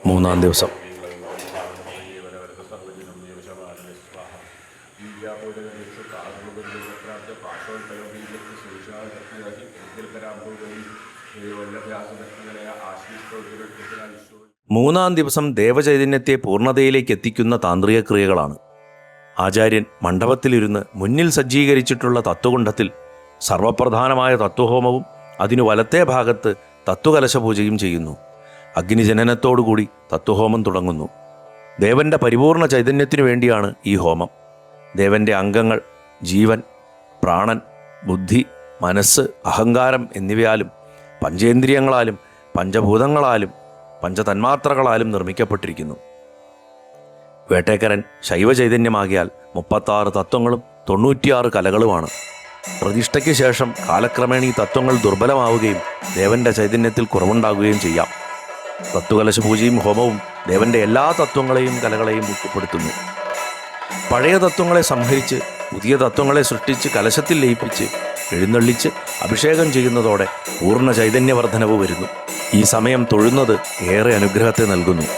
മൂന്നാം ദിവസം മൂന്നാം ദിവസം ദേവചൈതന്യത്തെ പൂർണ്ണതയിലേക്ക് എത്തിക്കുന്ന താന്ത്രിക ക്രിയകളാണ്. ആചാര്യൻ മണ്ഡപത്തിലിരുന്ന് മുന്നിൽ സജ്ജീകരിച്ചിട്ടുള്ള തത്വകുണ്ഡത്തിൽ സർവപ്രധാനമായ തത്വഹോമവും അതിനു വലത്തേ ഭാഗത്ത് തത്വകലശപൂജയും ചെയ്യുന്നു. അഗ്നിജനനത്തോടുകൂടി തത്വഹോമം തുടങ്ങുന്നു. ദേവന്റെ പരിപൂർണ ചൈതന്യത്തിനു വേണ്ടിയാണ് ഈ ഹോമം. ദേവന്റെ അംഗങ്ങൾ ജീവൻ, പ്രാണൻ, ബുദ്ധി, മനസ്സ്, അഹങ്കാരം എന്നിവയാലും പഞ്ചേന്ദ്രിയങ്ങളാലും പഞ്ചഭൂതങ്ങളാലും പഞ്ചതന്മാത്രകളാലും നിർമ്മിക്കപ്പെട്ടിരിക്കുന്നു. വേട്ടേക്കരൻ ശൈവചൈതന്യമാകിയാൽ 36 തത്വങ്ങളും 96 കലകളുമാണ്. പ്രതിഷ്ഠയ്ക്ക് ശേഷം കാലക്രമേണ ഈ തത്വങ്ങൾ ദുർബലമാവുകയും ദേവന്റെ ചൈതന്യത്തിൽ കുറവുണ്ടാകുകയും ചെയ്യാം. തത്വകലശപൂജയും ഹോമവും ദേവന്റെ എല്ലാ തത്വങ്ങളെയും കലകളെയും മുഖ്യപ്പെടുത്തുന്നു. പഴയ തത്വങ്ങളെ സംഹരിച്ച് പുതിയ തത്വങ്ങളെ സൃഷ്ടിച്ച് കലശത്തിൽ ലയിപ്പിച്ച് എഴുന്നള്ളിച്ച് അഭിഷേകം ചെയ്യുന്നതോടെ പൂർണ്ണ ചൈതന്യവർദ്ധനവ് വരുന്നു. ഈ സമയം തൊഴുന്നത് ഏറെ അനുഗ്രഹത്തെ നൽകുന്നു.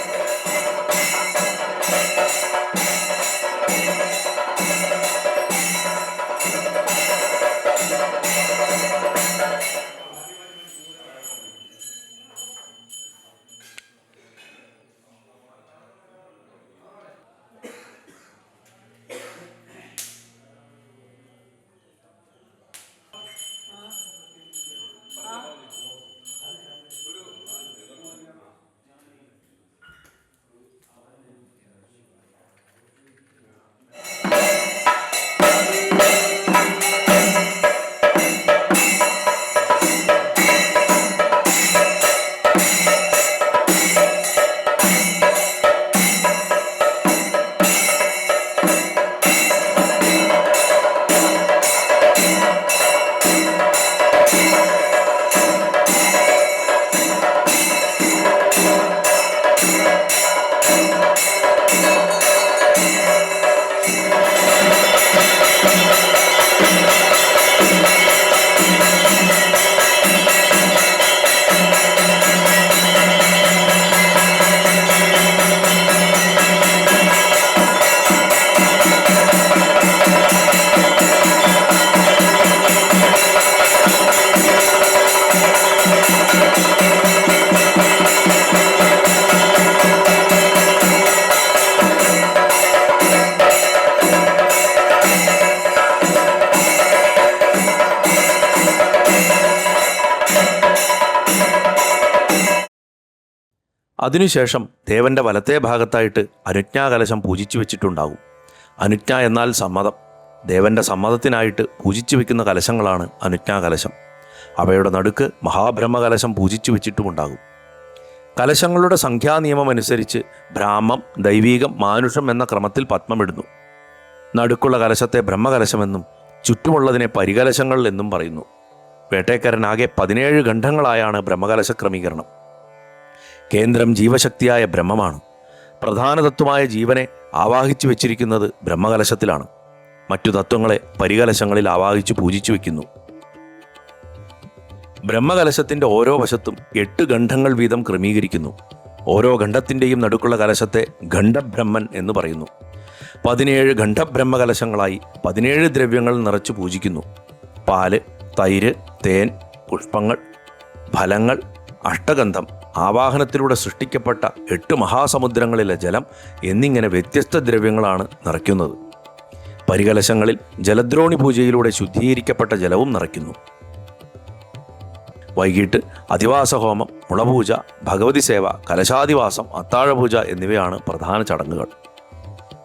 അതിനുശേഷം ദേവൻ്റെ വലത്തേ ഭാഗത്തായിട്ട് അനുജ്ഞാകലശം പൂജിച്ചു വെച്ചിട്ടുണ്ടാകും. അനുജ്ഞ എന്നാൽ സമ്മതം. ദേവൻ്റെ സമ്മതത്തിനായിട്ട് പൂജിച്ചു വെക്കുന്ന കലശങ്ങളാണ് അനുജ്ഞാകലശം. അവയുടെ നടുക്ക് മഹാബ്രഹ്മകലശം പൂജിച്ചു വെച്ചിട്ടുമുണ്ടാകും. കലശങ്ങളുടെ സംഖ്യാനിയമം അനുസരിച്ച് ബ്രാഹ്മം, ദൈവീകം, മാനുഷം എന്ന ക്രമത്തിൽ പത്മമിടുന്നു. നടുക്കുള്ള കലശത്തെ ബ്രഹ്മകലശമെന്നും ചുറ്റുമുള്ളതിനെ പരികലശങ്ങൾ എന്നും പറയുന്നു. വേട്ടേക്കരനാകെ 17 ഖണ്ഡങ്ങളായാണ് ബ്രഹ്മകലശ ക്രമീകരണം. കേന്ദ്രം ജീവശക്തിയായ ബ്രഹ്മമാണ്. പ്രധാന തത്വമായ ജീവനെ ആവാഹിച്ചു വെച്ചിരിക്കുന്നത് ബ്രഹ്മകലശത്തിലാണ്. മറ്റു തത്വങ്ങളെ പരികലശങ്ങളിൽ ആവാഹിച്ചു പൂജിച്ചു വയ്ക്കുന്നു. ബ്രഹ്മകലശത്തിൻ്റെ ഓരോ വശത്തും 8 ഖണ്ഡങ്ങൾ വീതം ക്രമീകരിക്കുന്നു. ഓരോ ഖണ്ഡത്തിൻ്റെയും നടുക്കുള്ള കലശത്തെ ഖണ്ഡബ്രഹ്മൻ എന്ന് പറയുന്നു. 17 ഖണ്ഡബ്രഹ്മകലശങ്ങളായി 17 ദ്രവ്യങ്ങൾ നിറച്ചു പൂജിക്കുന്നു. പാല്, തൈര്, തേൻ, പുഷ്പങ്ങൾ, ഫലങ്ങൾ, അഷ്ടഗന്ധം, ആവാഹനത്തിലൂടെ സൃഷ്ടിക്കപ്പെട്ട 8 മഹാസമുദ്രങ്ങളിലെ ജലം എന്നിങ്ങനെ വ്യത്യസ്ത ദ്രവ്യങ്ങളാണ് നിറയ്ക്കുന്നത്. പരികലശങ്ങളിൽ ജലദ്രോണി പൂജയിലൂടെ ശുദ്ധീകരിക്കപ്പെട്ട ജലവും നിറയ്ക്കുന്നു. വൈകിട്ട് അധിവാസഹോമം, മുളപൂജ, ഭഗവതി സേവ, കലശാധിവാസം, അത്താഴപൂജ എന്നിവയാണ് പ്രധാന ചടങ്ങുകൾ.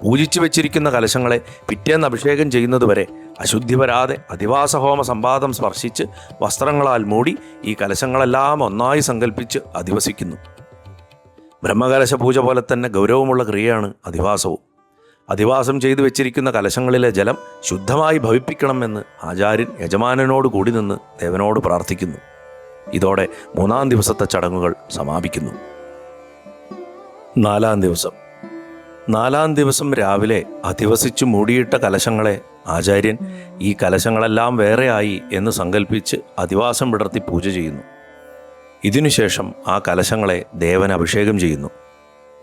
പൂജിച്ചു വെച്ചിരിക്കുന്ന കലശങ്ങളെ പിറ്റേന്ന് അഭിഷേകം ചെയ്യുന്നതുവരെ അശുദ്ധി വരാതെ അധിവാസഹോമ സംവാദം സ്പർശിച്ച് വസ്ത്രങ്ങളാൽ മൂടി ഈ കലശങ്ങളെല്ലാം ഒന്നായി സങ്കല്പിച്ച് അധിവസിക്കുന്നു. ബ്രഹ്മകലശ പൂജ പോലെ തന്നെ ഗൗരവമുള്ള ക്രിയയാണ് അധിവാസവും. അധിവാസം ചെയ്തു വെച്ചിരിക്കുന്ന കലശങ്ങളിലെ ജലം ശുദ്ധമായി ഭവിപ്പിക്കണമെന്ന് ആചാര്യൻ യജമാനനോട് കൂടി നിന്ന് ദേവനോട് പ്രാർത്ഥിക്കുന്നു. ഇതോടെ 3-ാം ദിവസത്തെ ചടങ്ങുകൾ സമാപിക്കുന്നു. 4-ാം ദിവസം. 4-ാം ദിവസം രാവിലെ അധിവസിച്ചു മൂടിയിട്ട കലശങ്ങളെ ആചാര്യൻ ഈ കലശങ്ങളെല്ലാം വേറെയായി എന്ന് സങ്കല്പിച്ച് അധിവാസം വിടർത്തി പൂജ ചെയ്യുന്നു. ഇതിനുശേഷം ആ കലശങ്ങളെ ദേവന് അഭിഷേകം ചെയ്യുന്നു.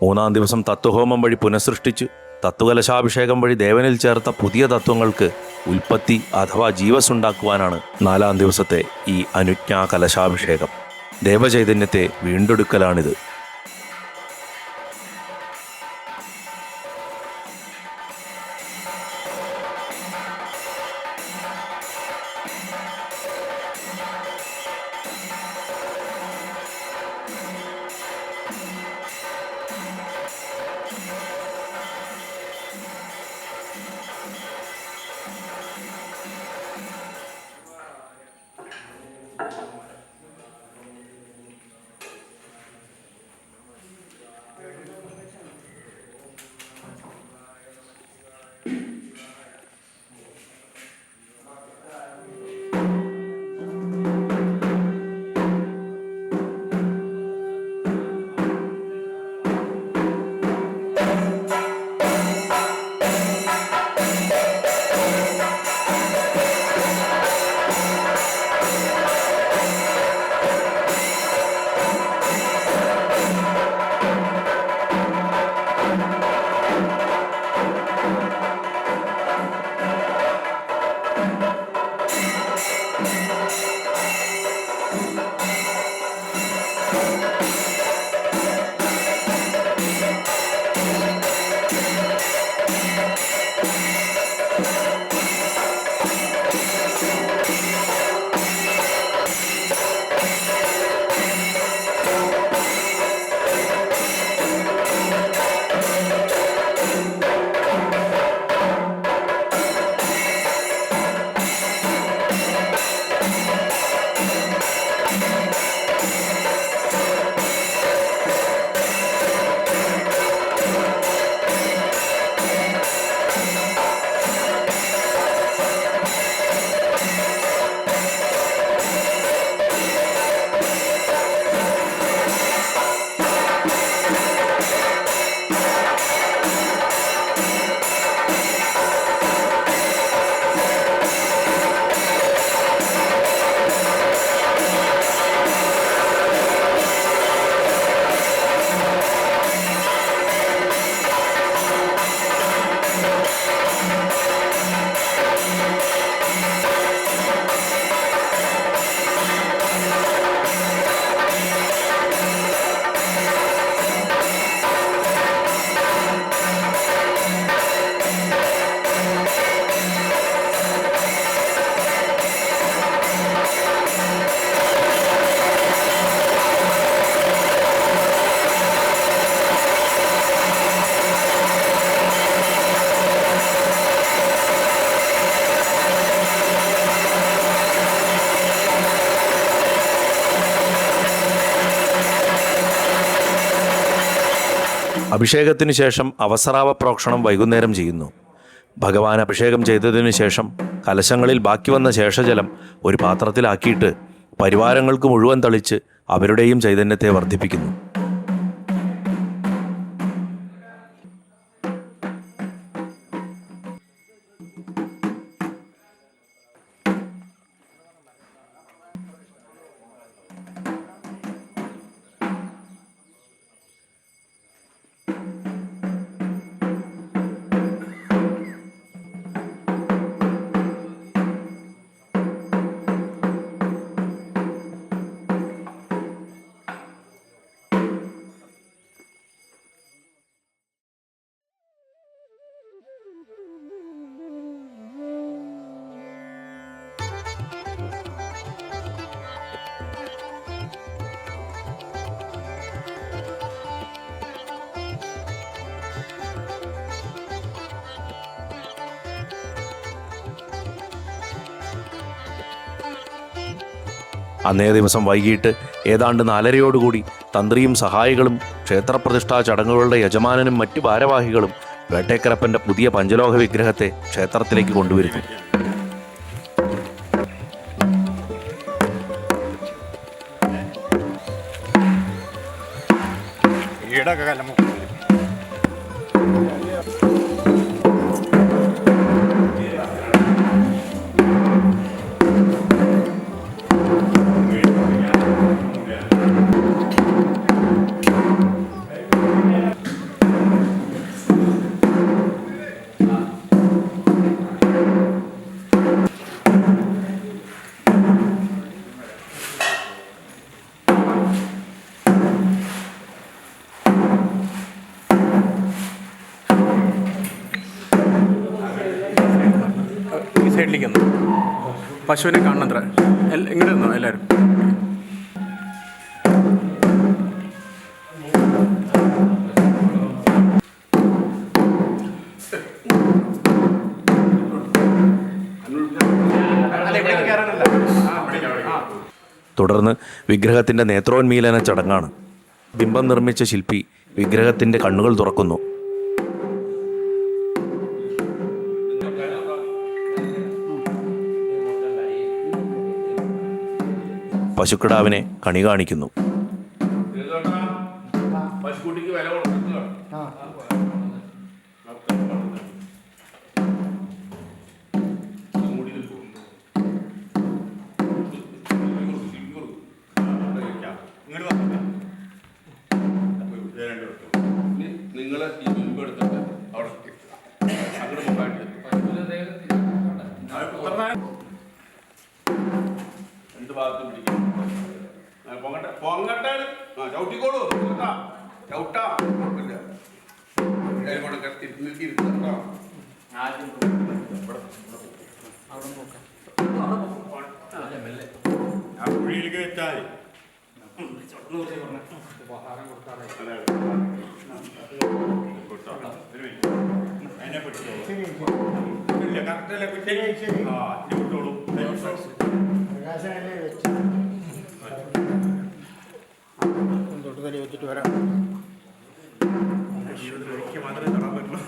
3-ാം ദിവസം തത്വഹോമം വഴി പുനഃസൃഷ്ടിച്ച് തത്വകലശാഭിഷേകം വഴി ദേവനിൽ ചേർത്ത പുതിയ തത്വങ്ങൾക്ക് ഉൽപ്പത്തി അഥവാ ജീവസുണ്ടാക്കുവാനാണ് 4-ാം ദിവസത്തെ ഈ അനുജ്ഞാ കലശാഭിഷേകം. ദേവചൈതന്യത്തെ വീണ്ടെടുക്കലാണിത്. അഭിഷേകത്തിന് ശേഷം അവസരാവ പ്രോക്ഷണം വൈകുന്നേരം ചെയ്യുന്നു. ഭഗവാൻ അഭിഷേകം ചെയ്തതിനു ശേഷം കലശങ്ങളിൽ ബാക്കി വന്ന ശേഷജലം ഒരു പാത്രത്തിലാക്കിയിട്ട് പരിവാരങ്ങൾക്ക് മുഴുവൻ തളിച്ച് അവരുടെയും ചൈതന്യത്തെ വർദ്ധിപ്പിക്കുന്നു. അന്നേ ദിവസം വൈകിട്ട് ഏതാണ്ട് 4:30 തന്ത്രിയും സഹായികളും ക്ഷേത്രപ്രതിഷ്ഠാ ചടങ്ങുകളുടെ യജമാനനും മറ്റു ഭാരവാഹികളും വേട്ടേക്കരപ്പൻ്റെ പുതിയ പഞ്ചലോഹ വിഗ്രഹത്തെ ക്ഷേത്രത്തിലേക്ക് കൊണ്ടുവരുന്നു. സൈഡിലേക്ക് പശുവിനെ കാണണത്ര ഇങ്ങോട്ട് നിന്നോ എല്ലാവരും. തുടർന്ന് വിഗ്രഹത്തിൻ്റെ നേത്രോന്മീലന ചടങ്ങാണ്. ബിംബം നിർമ്മിച്ച ശില്പി വിഗ്രഹത്തിൻ്റെ കണ്ണുകൾ തുറക്കുന്നു. പശുക്കിടാവിനെ കണി കാണിക്കുന്നു. നിങ്ങൾ ഈ മുൻപ് എടുത്തിട്ട് അവിടെ അങ്ങോട്ട് മുമ്പായിട്ട് രണ്ട് ഭാഗത്തും പിടിക്കും. പൊങ്ങട്ടെ പൊങ്ങട്ടെ. ചവിട്ടിക്കോളൂ കേട്ടാ. ചവിട്ടാ കുഴപ്പമില്ല. കൊണ്ട് കിടത്തി നിർത്തിയിരുന്നു കേട്ടോ. ആ കുഴിയിലേക്ക് വെച്ചാൽ അതിനെ പിടിച്ചോളൂ. കറക്റ്റല്ലേ കുറ്റി? ആ ഇനി വിട്ടോളൂ. തൊട്ട് തലി വെച്ചിട്ട് വരാം. മാത്രമേ തൊടാൻ പറ്റുള്ളൂ.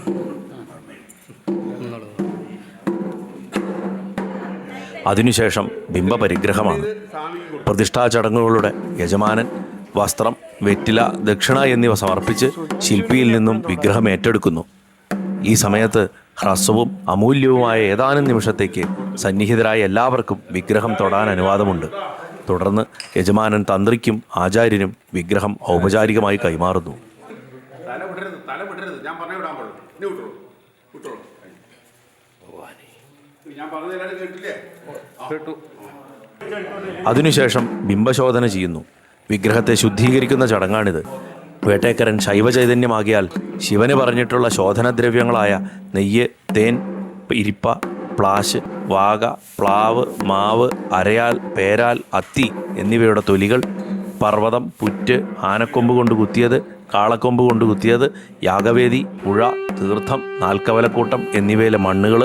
അതിനുശേഷം ബിംബപരിഗ്രഹമാണ്. പ്രതിഷ്ഠാ ചടങ്ങുകളുടെ യജമാനൻ വസ്ത്രം, വെറ്റില, ദക്ഷിണ എന്നിവ സമർപ്പിച്ച് ശില്പിയിൽ നിന്നും വിഗ്രഹം ഏറ്റെടുക്കുന്നു. ഈ സമയത്ത് ഹ്രസ്വവും അമൂല്യവുമായ ഏതാനും നിമിഷത്തേക്ക് സന്നിഹിതരായ എല്ലാവർക്കും വിഗ്രഹം തൊടാൻ അനുവാദമുണ്ട്. തുടർന്ന് യജമാനൻ തന്ത്രിക്കും ആചാര്യനും വിഗ്രഹം ഔപചാരികമായി കൈമാറുന്നു. തല വിടരുത്. ഞാൻ പറഞ്ഞു വിടാൻ പാടുള്ളൂ. ഇനി വിട്ടോളൂ വിട്ടോളൂ. ഞാൻ പറഞ്ഞ കേട്ടില്ലേ? കേട്ടു. അതിനുശേഷം ബിംബശോധന ചെയ്യുന്നു. വിഗ്രഹത്തെ ശുദ്ധീകരിക്കുന്ന ചടങ്ങാണിത്. വേട്ടേക്കരൻ ശൈവചൈതന്യമാകിയാൽ ശിവന് പറഞ്ഞിട്ടുള്ള ശോധനദ്രവ്യങ്ങളായ നെയ്യ്, തേൻ, ഇരിപ്പ, പ്ലാശ്, വാക, പ്ലാവ്, മാവ്, അരയാൽ, പേരാൽ, അത്തി എന്നിവയുടെ തൊലികൾ, പർവ്വതം, പുറ്റ്, ആനക്കൊമ്പ് കൊണ്ട് കുത്തിയത്, കാളക്കൊമ്പ് കൊണ്ട് കുത്തിയത്, യാഗവേദി, പുഴ, തീർത്ഥം, നാൽക്കവലക്കൂട്ടം എന്നിവയിലെ മണ്ണുകൾ,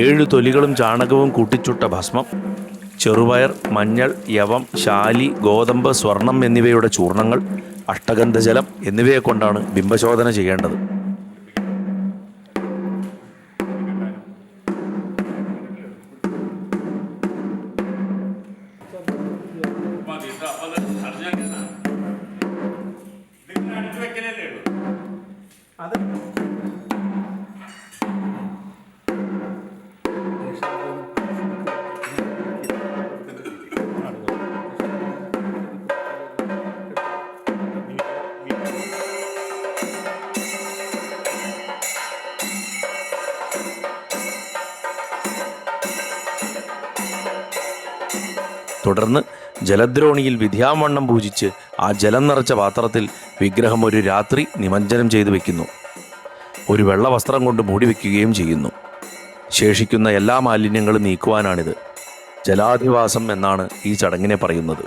7 തൊലികളും ചാണകവും കൂട്ടിച്ചുട്ട ഭസ്മം, ചെറുപയർ, മഞ്ഞൾ, യവം, ശാലി, ഗോതമ്പ്, സ്വർണം എന്നിവയുടെ ചൂർണങ്ങൾ, അഷ്ടഗന്ധജലം എന്നിവയെ കൊണ്ടാണ് ബിംബശോധന ചെയ്യേണ്ടത്. തുടർന്ന് ജലദ്രോണിയിൽ വിദ്യാവണ്ണം പൂജിച്ച് ആ ജലം നിറച്ച പാത്രത്തിൽ വിഗ്രഹം ഒരു രാത്രി നിമജ്ജനം ചെയ്തു വയ്ക്കുന്നു. ഒരു വെള്ള വസ്ത്രം കൊണ്ട് മൂടി വയ്ക്കുകയും ചെയ്യുന്നു. ശേഷിക്കുന്ന എല്ലാ മാലിന്യങ്ങളും നീക്കുവാനാണിത്. ജലാധിവാസം എന്നാണ് ഈ ചടങ്ങിനെ പറയുന്നത്.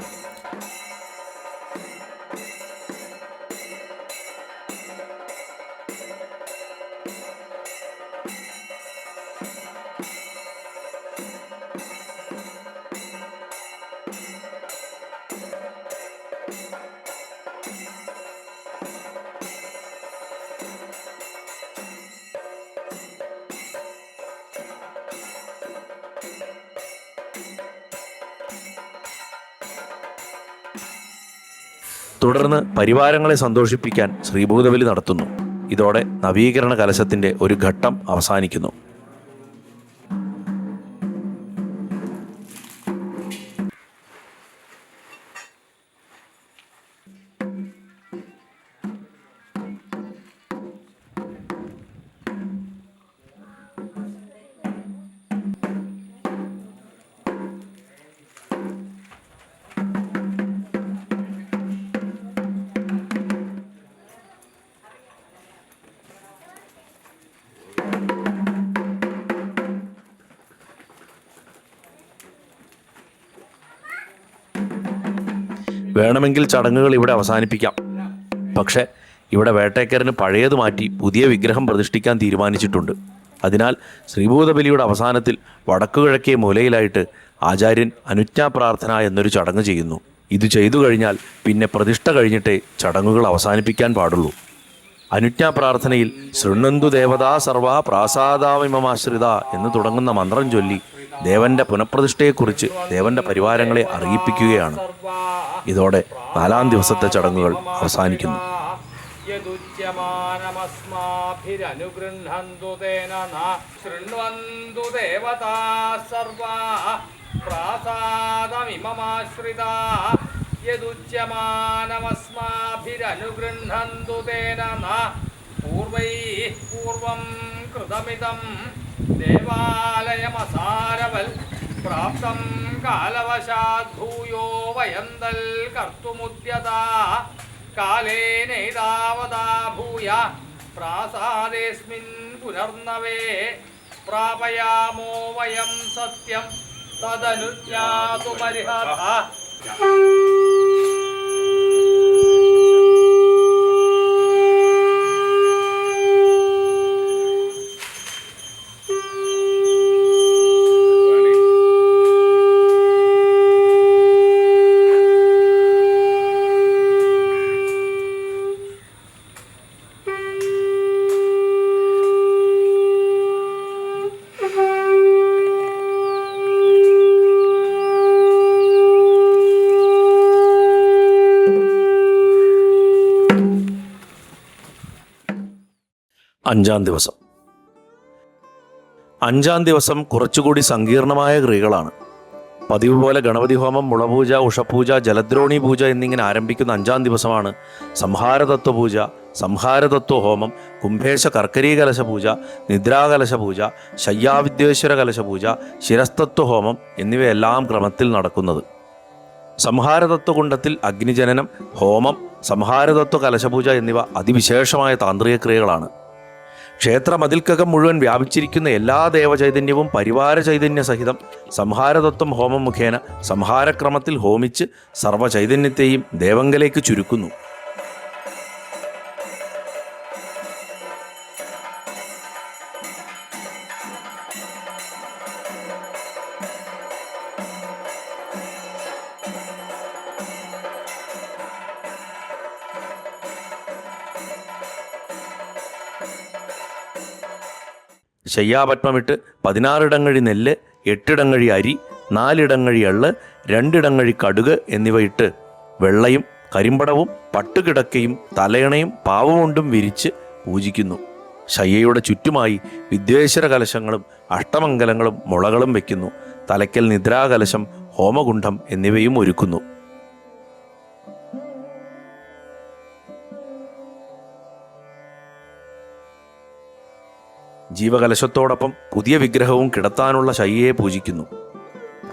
തുടർന്ന് പരിവാരങ്ങളെ സന്തോഷിപ്പിക്കാൻ ശ്രീഭൂതബലി നടത്തുന്നു. ഇതോടെ നവീകരണ കലശത്തിൻ്റെ ഒരു ഘട്ടം അവസാനിക്കുന്നു. വേണമെങ്കിൽ ചടങ്ങുകൾ ഇവിടെ അവസാനിപ്പിക്കാം. പക്ഷേ ഇവിടെ വേട്ടേക്കരന് പഴയത് മാറ്റി പുതിയ വിഗ്രഹം പ്രതിഷ്ഠിക്കാൻ തീരുമാനിച്ചിട്ടുണ്ട്. അതിനാൽ ശ്രീഭൂതബലിയുടെ അവസാനത്തിൽ വടക്കുകിഴക്കേ മൂലയിലായിട്ട് ആചാര്യൻ അനുജ്ഞാപ്രാർത്ഥന എന്നൊരു ചടങ്ങ് ചെയ്യുന്നു. ഇത് ചെയ്തു കഴിഞ്ഞാൽ പിന്നെ പ്രതിഷ്ഠ കഴിഞ്ഞിട്ടേ ചടങ്ങുകൾ അവസാനിപ്പിക്കാൻ പാടുള്ളൂ. അനുജ്ഞാപ്രാർത്ഥനയിൽ ശൃണ്വന്തു ദേവതാ സർവാ പ്രാസാദാമിമമാശ്രിത എന്ന് തുടങ്ങുന്ന മന്ത്രം ചൊല്ലി ദേവന്റെ പുനഃപ്രതിഷ്ഠയെക്കുറിച്ച് ദേവന്റെ പരിവാരങ്ങളെ അറിയിപ്പിക്കുകയാണ്. ഇതോടെ 4-ാം ദിവസത്തെ ചടങ്ങുകൾ അവസാനിക്കുന്നു. പൂർവം കൃതമിതം ദേവാലയമസാരവൽ പ്രാപ്തം കാലവശാത് ഭൂയോ വയന്തൽ കർത്തുമുദ്യതാ കാലേനൈതാവതാ ഭൂയ പ്രാസാദേസ്മിൻ പുനർനവേ പ്രാപയാമോ വയം സത്യം തദനുജ്ഞാതു പരിഹത. അഞ്ചാം ദിവസം കുറച്ചുകൂടി സങ്കീർണമായ ക്രിയകളാണ്. പതിവ് പോലെ ഗണപതി ഹോമം, മുളപൂജ, ഉഷപൂജ, ജലദ്രോണി പൂജ എന്നിങ്ങനെ ആരംഭിക്കുന്ന 5-ാം ദിവസമാണ് സംഹാരതത്വ പൂജ, സംഹാരതത്വ ഹോമം, കുംഭേശ കർക്കരീ കലശ പൂജ, നിദ്രാകലശ പൂജ, ശയ്യാവിദ്വേശ്വര കലശ പൂജ, ശിരസ്തത്വ ഹോമം എന്നിവയെല്ലാം ക്രമത്തിൽ നടക്കുന്നത്. സംഹാരതത്വകുണ്ടത്തിൽ അഗ്നിജനനം, ഹോമം, സംഹാരതത്വ കലശപൂജ എന്നിവ അതിവിശേഷമായ താന്ത്രിക ക്രിയകളാണ്. ക്ഷേത്ര മതിൽക്കകം മുഴുവൻ വ്യാപിച്ചിരിക്കുന്ന എല്ലാ ദേവചൈതന്യവും പരിവാര ചൈതന്യ സഹിതം സംഹാരതത്വം ഹോമം മുഖേന സംഹാരക്രമത്തിൽ ഹോമിച്ച് സർവ്വചൈതന്യത്തെയും ദേവങ്കലേക്ക് ചുരുക്കുന്നു. ശയ്യാപത്മമിട്ട് 16 ഇടങ്ങഴി നെല്ല്, 8 ഇടങ്ങഴി അരി, 4 ഇടങ്ങഴി എള്ള്, 2 ഇടങ്ങഴി കടുക് എന്നിവ ഇട്ട് വെള്ളയും കരിമ്പടവും പട്ടുകിടക്കയും തലയണയും പാവമുണ്ടും വിരിച്ച് പൂജിക്കുന്നു. ശയ്യയുടെ ചുറ്റുമായി വിദ്വേശ്വര കലശങ്ങളും അഷ്ടമംഗലങ്ങളും മുളകളും വയ്ക്കുന്നു. തലയ്ക്കൽ നിദ്രാകലശം, ഹോമകുണ്ഠം എന്നിവയും ഒരുക്കുന്നു. ജീവകലശത്തോടൊപ്പം പുതിയ വിഗ്രഹവും കിടത്താനുള്ള ശയ്യയെ പൂജിക്കുന്നു.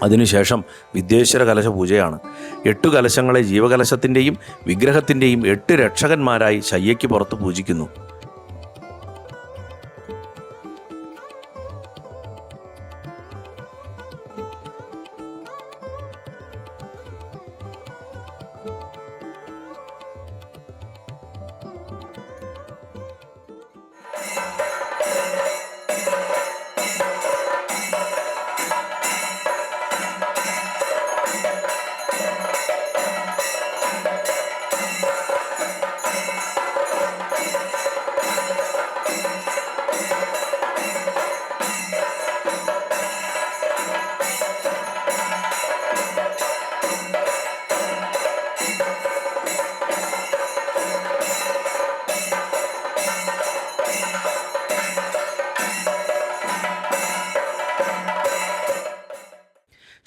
അതിനുശേഷം വിദ്വേശ്വര കലശ പൂജയാണ്. 8 കലശങ്ങളെ ജീവകലശത്തിൻ്റെയും വിഗ്രഹത്തിൻ്റെയും 8 രക്ഷകന്മാരായി ശയ്യയ്ക്ക് പുറത്ത് പൂജിക്കുന്നു.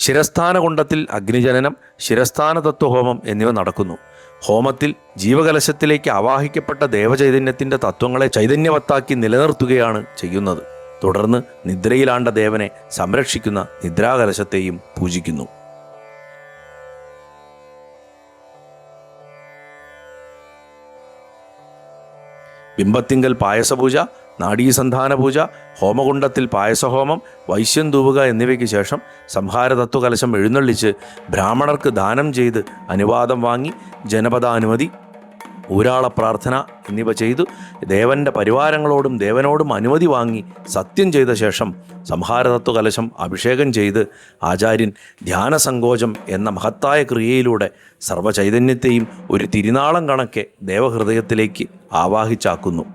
ശിരസ്ഥാനകുണ്ഡത്തിൽ അഗ്നിജനനം, ശിരസ്ഥാന തത്വഹോമം എന്നിവ നടക്കുന്നു. ഹോമത്തിൽ ജീവകലശത്തിലേക്ക് ആവാഹിക്കപ്പെട്ട ദേവചൈതന്യത്തിൻ്റെ തത്വങ്ങളെ ചൈതന്യവത്താക്കി നിലനിർത്തുകയാണ് ചെയ്യുന്നത്. തുടർന്ന് നിദ്രയിലാണ്ട ദേവനെ സംരക്ഷിക്കുന്ന നിദ്രാകലശത്തെയും പൂജിക്കുന്നു. ബിംബത്തിങ്കൽ പായസപൂജ, നാഡീസന്ധാന പൂജ, ഹോമകുണ്ഡത്തിൽ പായസഹോമം, വൈശ്യം തൂവുക എന്നിവയ്ക്ക് ശേഷം സംഹാരതത്വകലശം എഴുന്നള്ളിച്ച് ബ്രാഹ്മണർക്ക് ദാനം ചെയ്ത് അനുവാദം വാങ്ങി ജനപദാനുമതി, ഊരാള പ്രാർത്ഥന എന്നിവ ചെയ്തു ദേവൻ്റെ പരിവാരങ്ങളോടും ദേവനോടും അനുമതി വാങ്ങി സത്യം ചെയ്ത ശേഷം സംഹാരതത്വകലശം അഭിഷേകം ചെയ്ത് ആചാര്യൻ ധ്യാനസങ്കോചം എന്ന മഹത്തായ ക്രിയയിലൂടെ സർവ്വചൈതന്യത്തെയും ഒരു തിരുനാളം കണക്കെ ദേവഹൃദയത്തിലേക്ക് ആവാഹിച്ചാക്കുന്നു.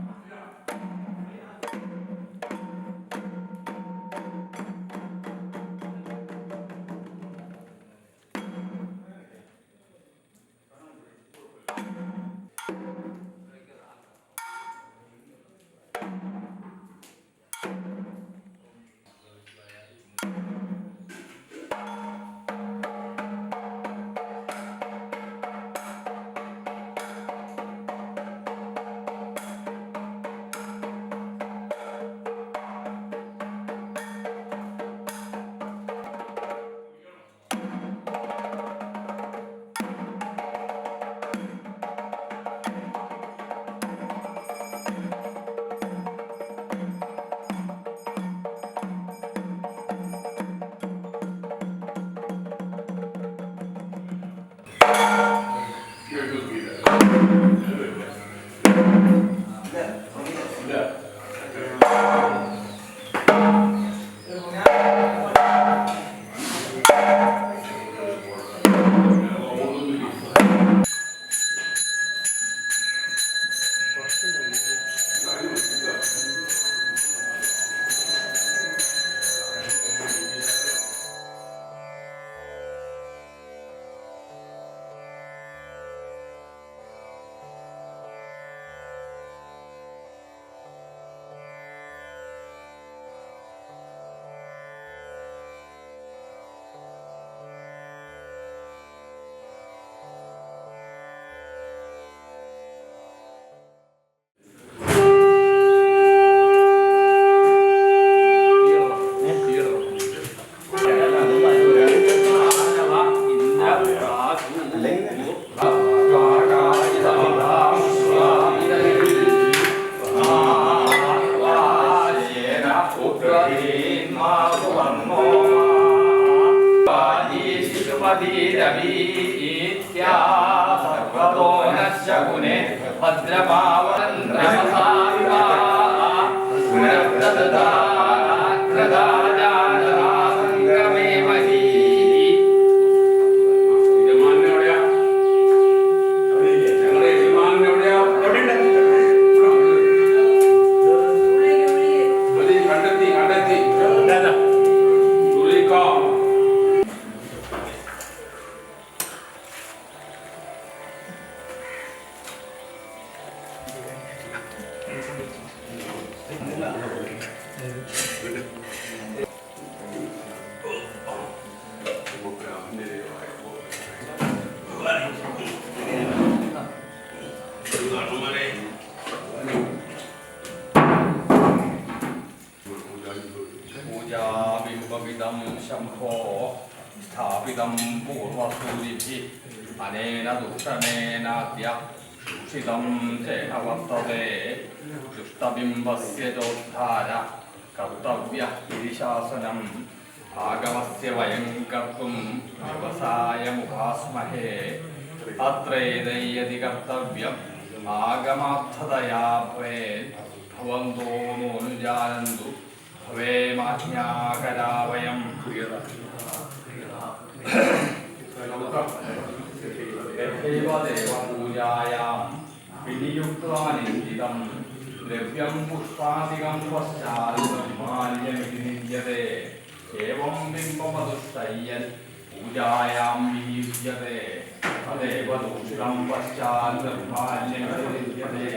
കണ്ടെത്തി പൂജാബിംബമിദം ശംഭോ സ്ഥാപിതം പൂർവസൂരിഭിः അനേന ദൂഷണേനാദ്യ ശൂഷിതം ചേന വർത്തതേ ദുഷ്ടബിംബസ്യ ചോദ്ധാര കർത്തവ്യ ഇതി ശാസനം ആഗമസ്യ വയം കർത്തും വ്യവസായമുപാസ്മഹേ അത്രേതയ്യതി കർത്തവ്യം ആഗമാർത്ഥതയാ ഭവേത് ഭവന്തോ നോനുജാനന്തു ഭവേമാജ്ഞാകരാവയം ദേവപൂജായാം വിനിയുക്തമനിന്ദിതം ദ്രവ്യം പുഷ്പാദികം പശ്ചാത് നിർമാല്യമിതി നിന്ദ്യതേ ഏവം ബിംബമതുഷ്ടയ്യൻ പൂജായാം വിനിയുജ്യതേ തദേവ ദൂഷിതം പശ്ചാത് നിർമാല്യമിതി നിന്ദ്യതേ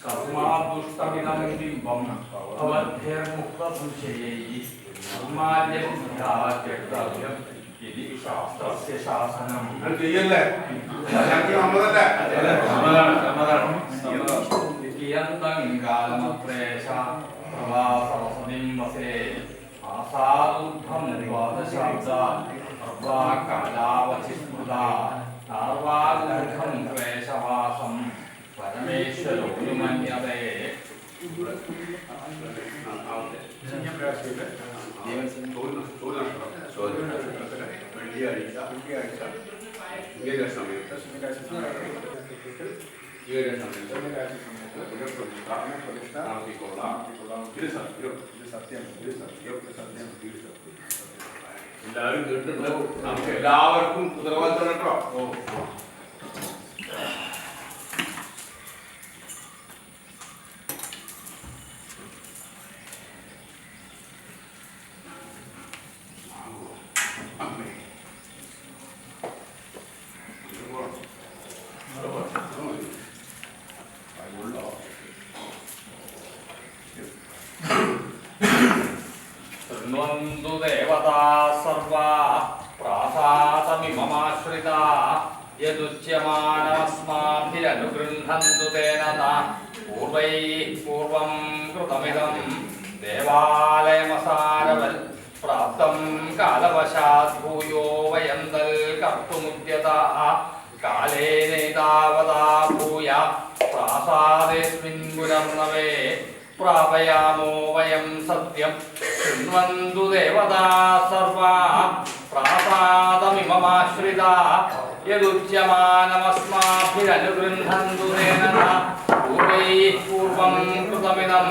കസ്മാത് ദുഷ്ടമിദം ബിംബം ഭവദ്ഭിർമുക്തസംശയൈഃ നിർമാല്യം ത്യക്തവ്യം ഇതി ശാസ്ത്രസ്യ ശാസനം. കിയന്തം കാലമത്രേശ പ്രവാസവസതിംബസേ ആസാദുദ്ധം ദ്വാദശാബ്ദാ കാലാവചിസ്മൃതാ നാർവാദുഃഖം ക്ലേശവാസം പരമേശ്വരോനുമന്യതേ. എല്ലാവരും കേട്ടിട്ടുണ്ട്. നമുക്ക് എല്ലാവർക്കും ഉത്തരവാദിത്തം കേട്ടോ. ശൃണ്വന്തു ദേവതാ സർവാ പ്രാസാദമിമമാശ്രിതാ യദുച്യമാനമസ്മാഭിരനുഗൃഹന്തു തേന പൂർവൈഃ പൂർവം കൃതമിദം ദേവാലയമസാരവൽ പ്രാപ്തം കാലവശാത് ഭൂയോ വയം തൽ കർത്തുമുദ്യതാഃ കാലേനൈതാവതാ ഭൂയ പ്രാസാദേസ്മിൻ പുനർനവേ പ്രാപയാമോ വയം സത്യം ശൃണ്വന്തു ദേവതാ സർവാ പ്രാസാദമിമമാശ്രിതാ യദുച്യമാനമസ്മാഭിരനുഗൃഹന്തു തേന പൂർവൈഃ പൂർവം കൃതമിദം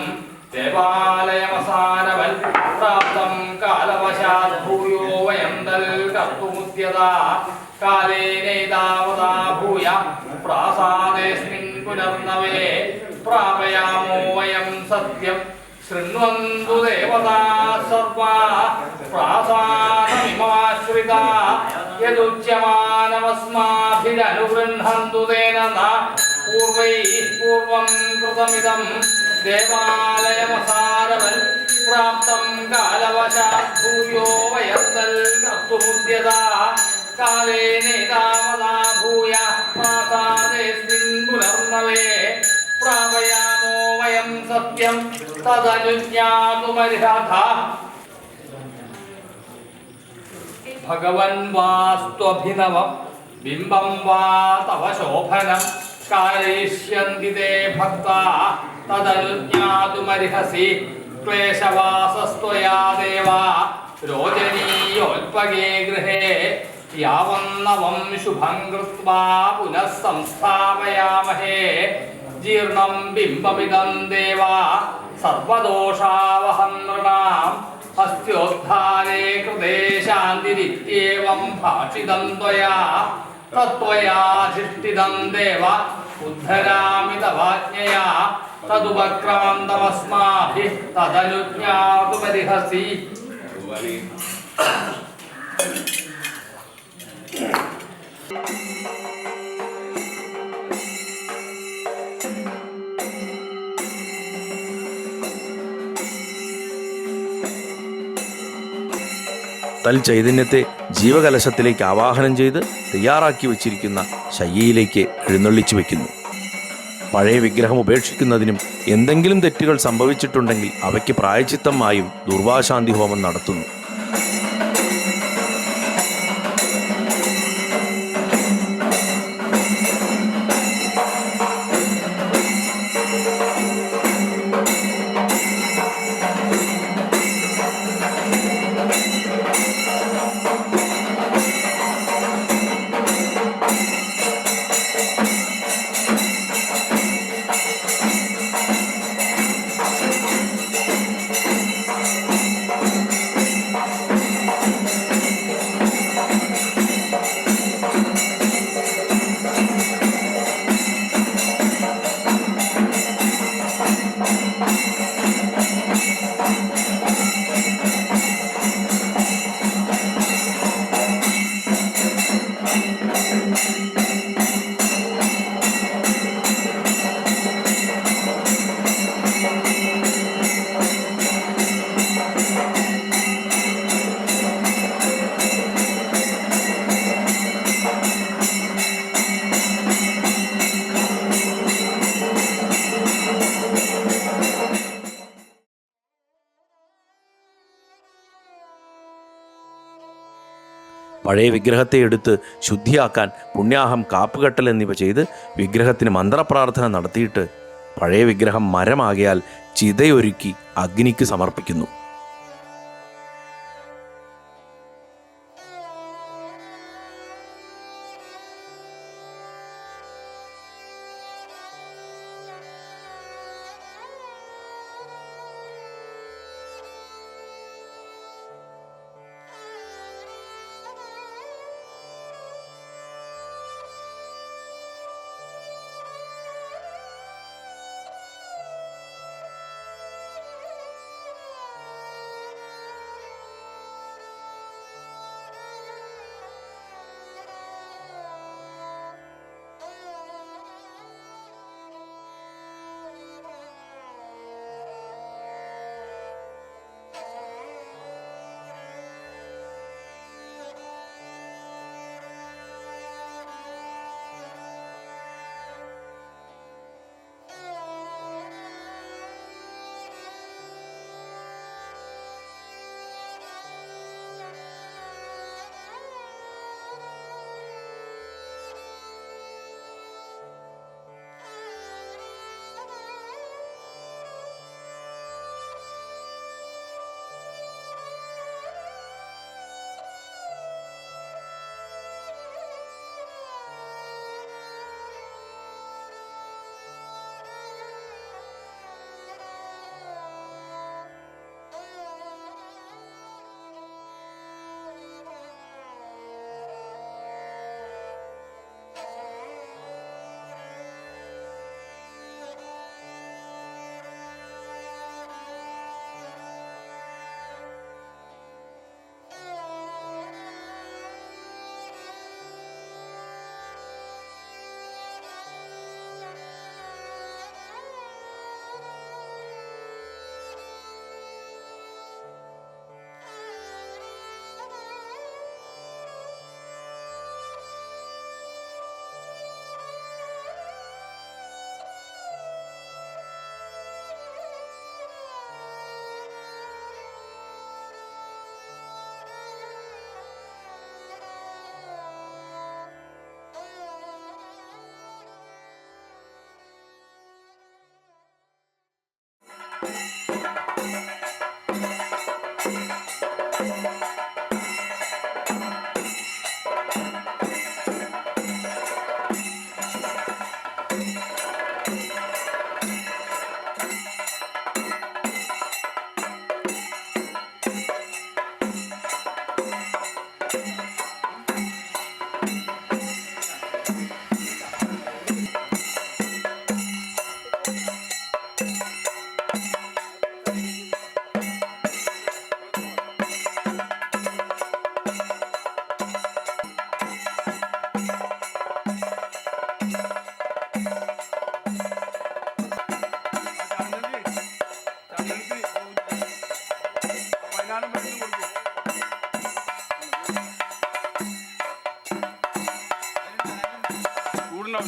ദേവാലയമസാരവൽ പ്രാപ്തം കാലവശാത് ഭൂയോ വയം തൽ കർത്തുമുദ്യതാഃ കാലേനൈതാവതാ ഭൂയ പ്രാസാദേസ്മിൻ പുനർനവേ പ്രാപയാമോ വയം സത്യം ശൃണ്വന്തു ദേവതാ സർവാ പ്രാസാദമിമമാശ്രിതാ യദുച്യമാനമസ്മാഭിരനുഗൃഹന്തു തേന പൂർവൈഃ പൂർവം കൃതമിദം ദേവാലയമസാരവൽ പ്രാപ്തം കാലവശാത് ഭൂയോ വയം തൽ കർത്തുമുദ്യതാഃ കാലേനൈതാവതാ ഭൂയ പ്രാസാദേസ്മിൻ പുനർനവേ പ്രാപയാമോ വയം സത്യം തദനുജ്ഞാതുമർഹതഃ. ഭഗവൻ വാസ്ത്വഭിനവം ബിംബം വാ തവ ശോഭനം കാരയിഷ്യന്തി തേ ഭക്താഃ തദനുജ്ഞാതുമർഹസി ക്ലേശവാസസ്ത്വയാ ദേവാ രോചനീയോൽപഗേ ഗൃഹേ യാവന്നവം ശുഭം കൃത്വാ പുനഃ സംസ്ഥാപയാമഹേ ജീർണം ബിംബമിദം ദേവാ സർവദോഷാവഹം നൃണാം അസ്യോദ്ധാരേ കൃതേ ശാന്തിരിത്യേവം ഭാഷിതം ത്വയാ തത്ത്വയാധിഷ്ഠിതം ദേവ ഉദ്ധരാമി തവാജ്ഞയാ തദുപക്രാന്തമസ്മാഭിः തദനുജ്ഞാതുമർഹസി. തൽ ചൈതന്യത്തെ ജീവകലശത്തിലേക്ക് ആവാഹനം ചെയ്ത് തയ്യാറാക്കി വച്ചിരിക്കുന്ന ശയ്യയിലേക്ക് എഴുന്നള്ളിച്ചു വയ്ക്കുന്നു. പഴയ വിഗ്രഹം ഉപേക്ഷിക്കുന്നതിനും എന്തെങ്കിലും തെറ്റുകൾ സംഭവിച്ചിട്ടുണ്ടെങ്കിൽ അവയ്ക്ക് പ്രായശ്ചിത്തമായും ദുർവാശാന്തി ഹോമം നടത്തുന്നു. പഴയ വിഗ്രഹത്തെ എടുത്ത് ശുദ്ധിയാക്കാൻ പുണ്യാഹം, കാപ്പുകെട്ടൽ എന്നിവ ചെയ്ത് വിഗ്രഹത്തിന് മന്ത്രപ്രാർത്ഥന നടത്തിയിട്ട് പഴയ വിഗ്രഹം മരമാകിയാൽ ചിതയൊരുക്കി അഗ്നിക്ക് സമർപ്പിക്കുന്നു.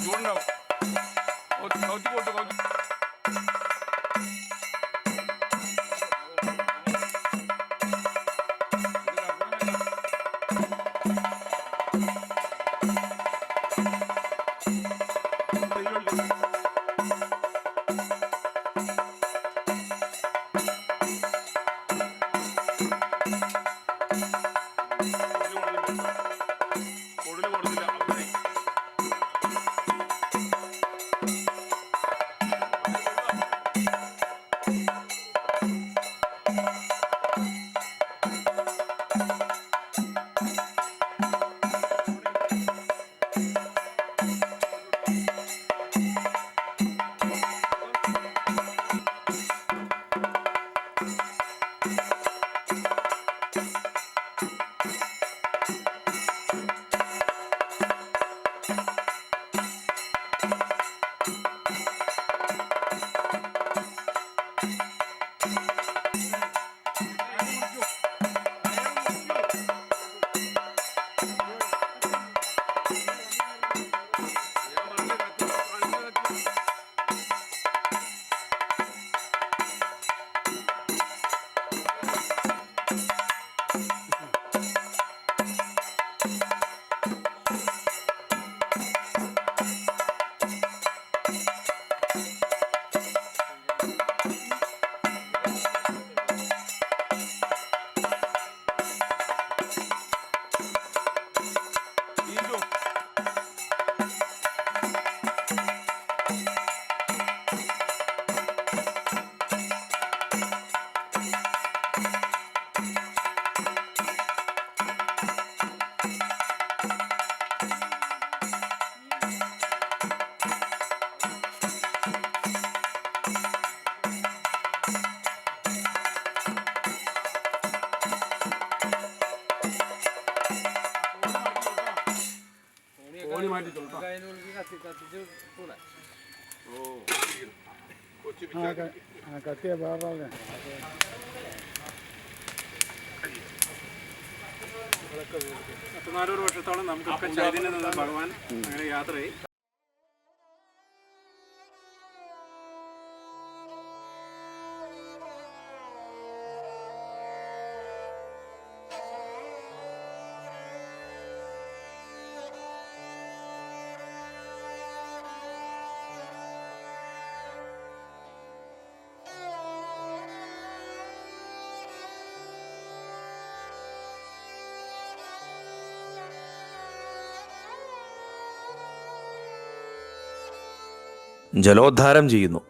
ചൂടുണ്ടാവും. കൗത്തി പോട്ട് കൗത്തി. കൊടുല് കൊടുത്തില്ല അവിടെ. കത്തിയ വേറെ 400 വർഷത്തോളം നമുക്കൊക്കെ ചൈതന്യം തന്ന ഭഗവാൻ അങ്ങനെ യാത്ര ചെയ്യും. ജലോദ്ധാരം ചെയ്യുന്നു.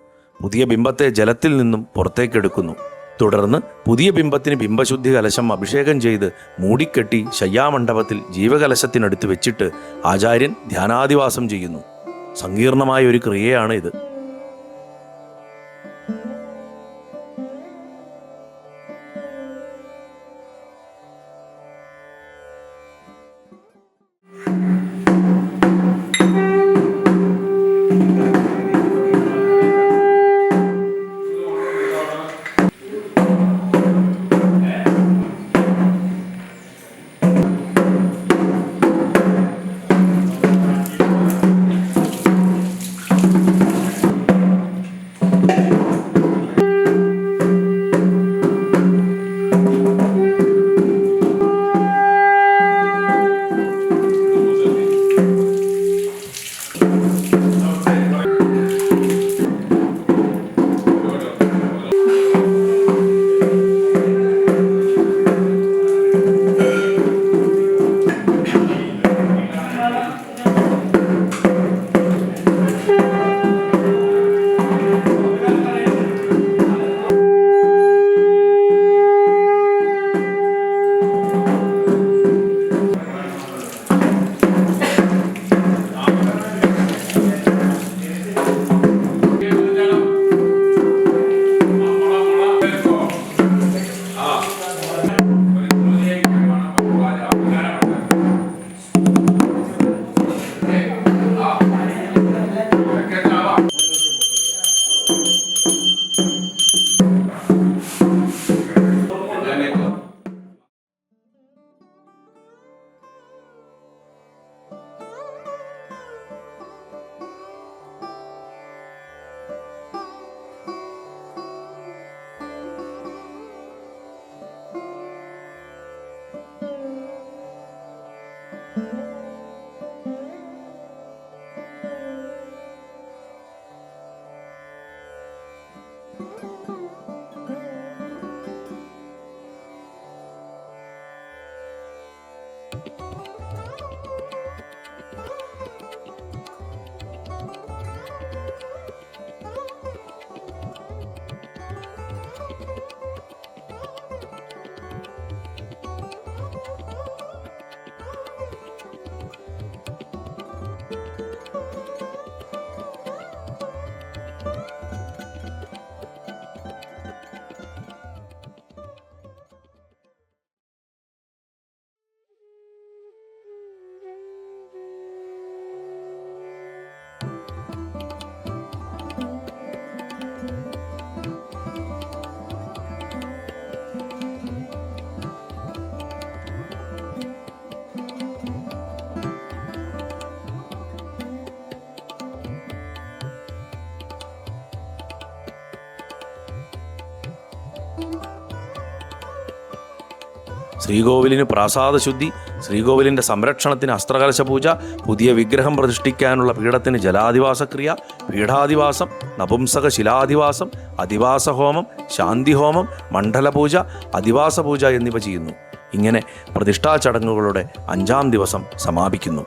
പുതിയ ബിംബത്തെ ജലത്തിൽ നിന്നും പുറത്തേക്കെടുക്കുന്നു. തുടർന്ന് പുതിയ ബിംബത്തിന് ബിംബശുദ്ധി കലശം അഭിഷേകം ചെയ്ത് മൂടിക്കെട്ടി ശയ്യാമണ്ഡപത്തിൽ ജീവകലശത്തിനടുത്ത് വെച്ചിട്ട് ആചാര്യൻ ധ്യാനാദിവാസം ചെയ്യുന്നു. സങ്കീർണമായ ഒരു ക്രിയയാണ് ഇത്. ശ്രീകോവിലിന് പ്രാസാദശുദ്ധി, ശ്രീകോവിലിൻ്റെ സംരക്ഷണത്തിന് അസ്ത്രകലശ പൂജ, പുതിയ വിഗ്രഹം പ്രതിഷ്ഠിക്കാനുള്ള പീഠത്തിന് ജലാധിവാസക്രിയ, പീഠാധിവാസം, നപുംസക ശിലാധിവാസം, അധിവാസഹോമം, ശാന്തിഹോമം, മണ്ഡലപൂജ, അധിവാസപൂജ എന്നിവ ചെയ്യുന്നു. ഇങ്ങനെ പ്രതിഷ്ഠാ ചടങ്ങുകളുടെ 5-ാം ദിവസം സമാപിക്കുന്നു.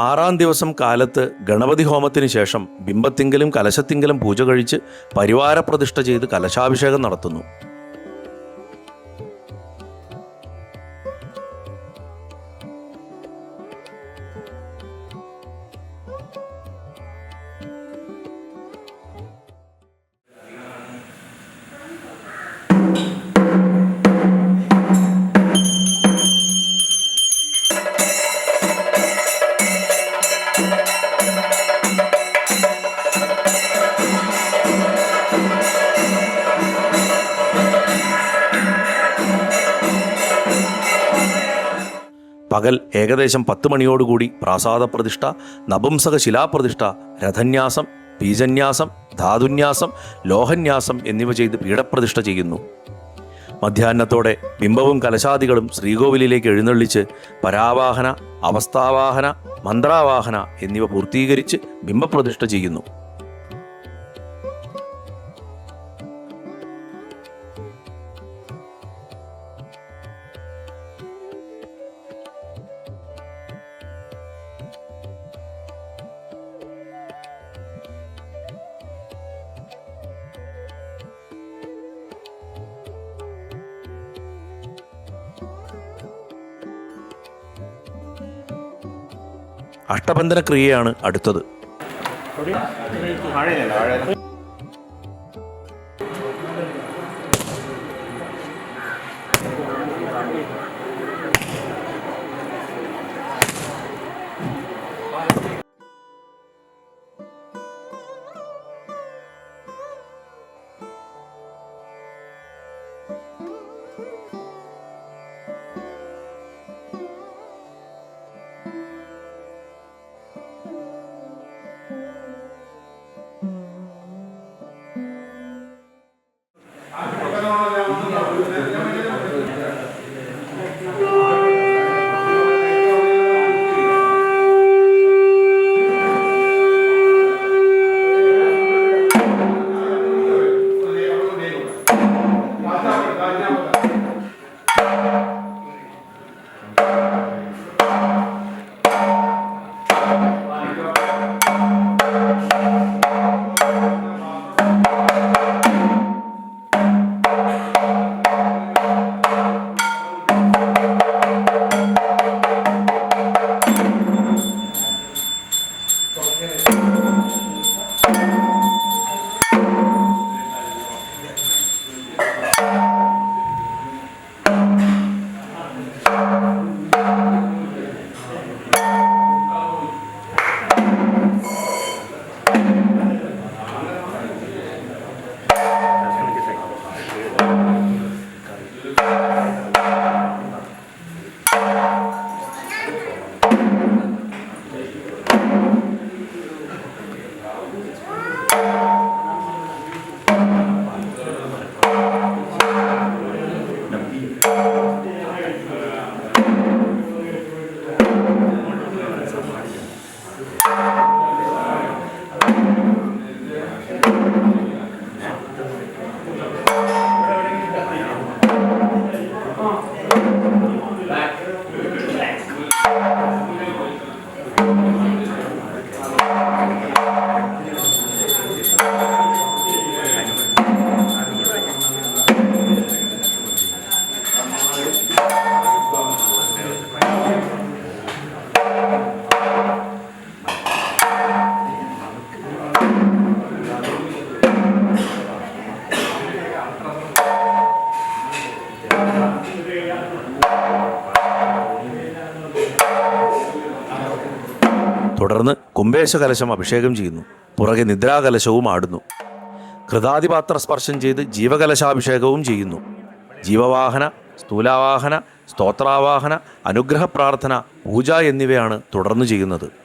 ആറാം ദിവസം കാലത്ത് ഗണപതി ഹോമത്തിന് ശേഷം ബിംബത്തിങ്കലും കലശത്തിങ്കലും പൂജ കഴിച്ച് പരിവാര പ്രതിഷ്ഠ ചെയ്ത് കലശാഭിഷേകം നടത്തുന്നു. പകൽ ഏകദേശം 10 മണിയോടുകൂടി പ്രാസാദ പ്രതിഷ്ഠ, നപുംസക ശിലാപ്രതിഷ്ഠ, രഥന്യാസം, ബീജന്യാസം, ധാതുന്യാസം, ലോഹന്യാസം എന്നിവ ചെയ്ത് പീഠപ്രതിഷ്ഠ ചെയ്യുന്നു. മധ്യാഹ്നത്തോടെ ബിംബവും കലശാദികളും ശ്രീകോവിലിലേക്ക് എഴുന്നള്ളിച്ച് പരാവാഹന, അവസ്ഥാവാഹന, മന്ത്രാവാഹന എന്നിവ പൂർത്തീകരിച്ച് ബിംബപ്രതിഷ്ഠ ചെയ്യുന്നു. അഷ്ടബന്ധന ക്രിയയാണ് അടുത്തത്. തുടർന്ന് കുംഭേശകലശം അഭിഷേകം ചെയ്യുന്നു. പുറകെ നിദ്രാകലശവും ആടുന്നു. ഘൃതാതിപാത്ര സ്പർശം ചെയ്ത് ജീവകലശാഭിഷേകവും ചെയ്യുന്നു. ജീവവാഹന, സ്ഥൂലാവാഹന, സ്തോത്രാവാഹന, അനുഗ്രഹ പ്രാർത്ഥന, പൂജ എന്നിവയാണ് തുടർന്ന് ചെയ്യുന്നത്.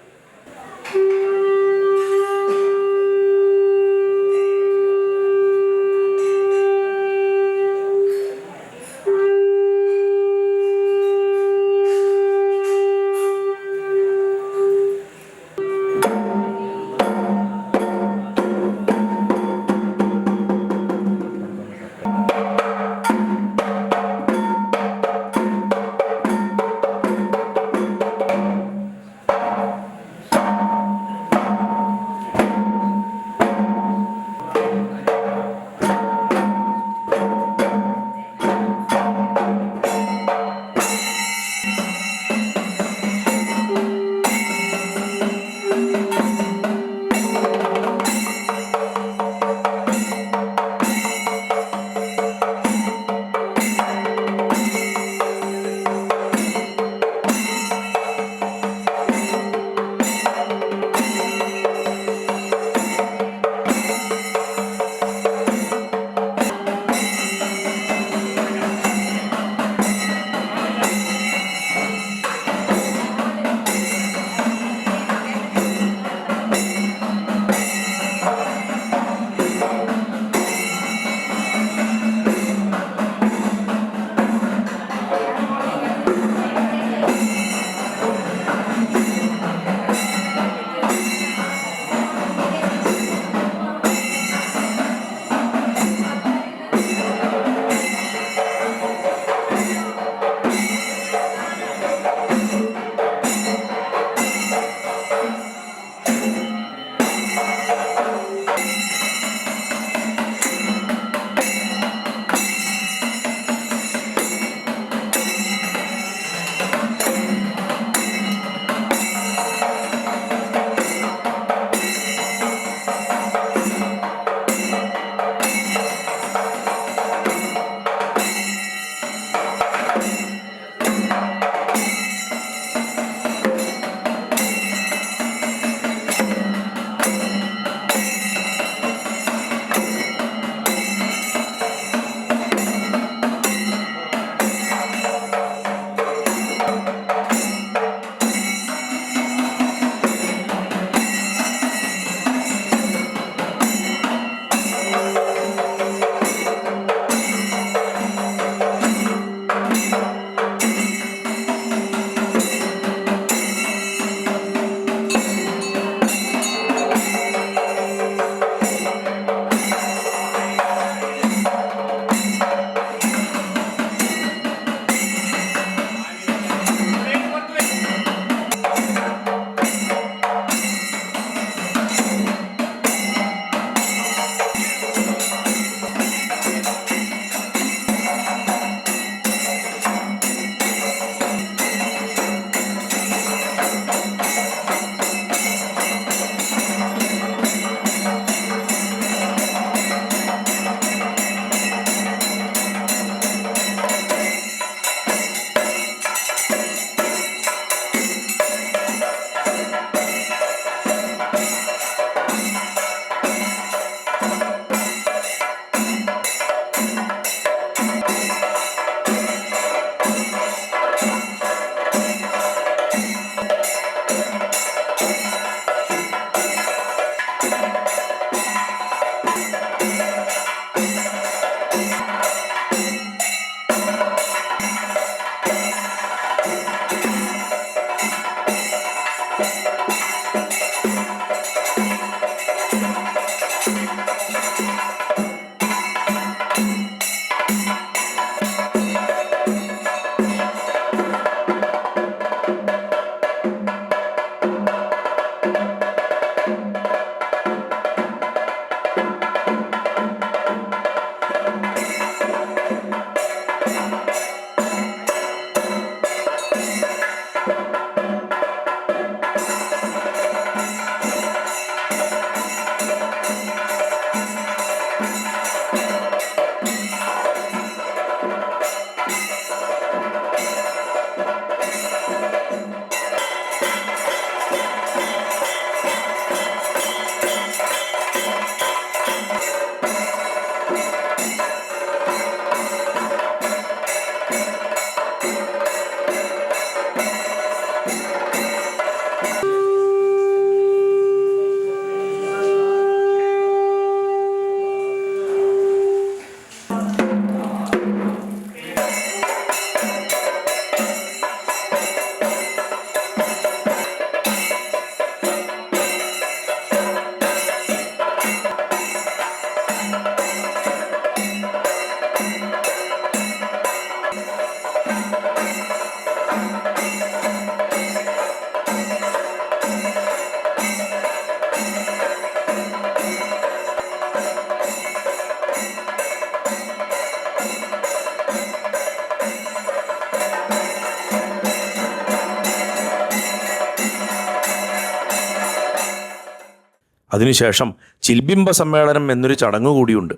അതിനുശേഷം ചിൽബിംബ സമ്മേളനം എന്നൊരു ചടങ്ങ് കൂടിയുണ്ട്.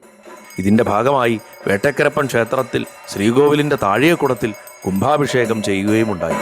ഇതിൻ്റെ ഭാഗമായി വേട്ടക്കരപ്പൻ ക്ഷേത്രത്തിൽ ശ്രീകോവിലിൻ്റെ താഴികക്കുടത്തിൽ കുംഭാഭിഷേകം ചെയ്യുകയുമുണ്ടായി.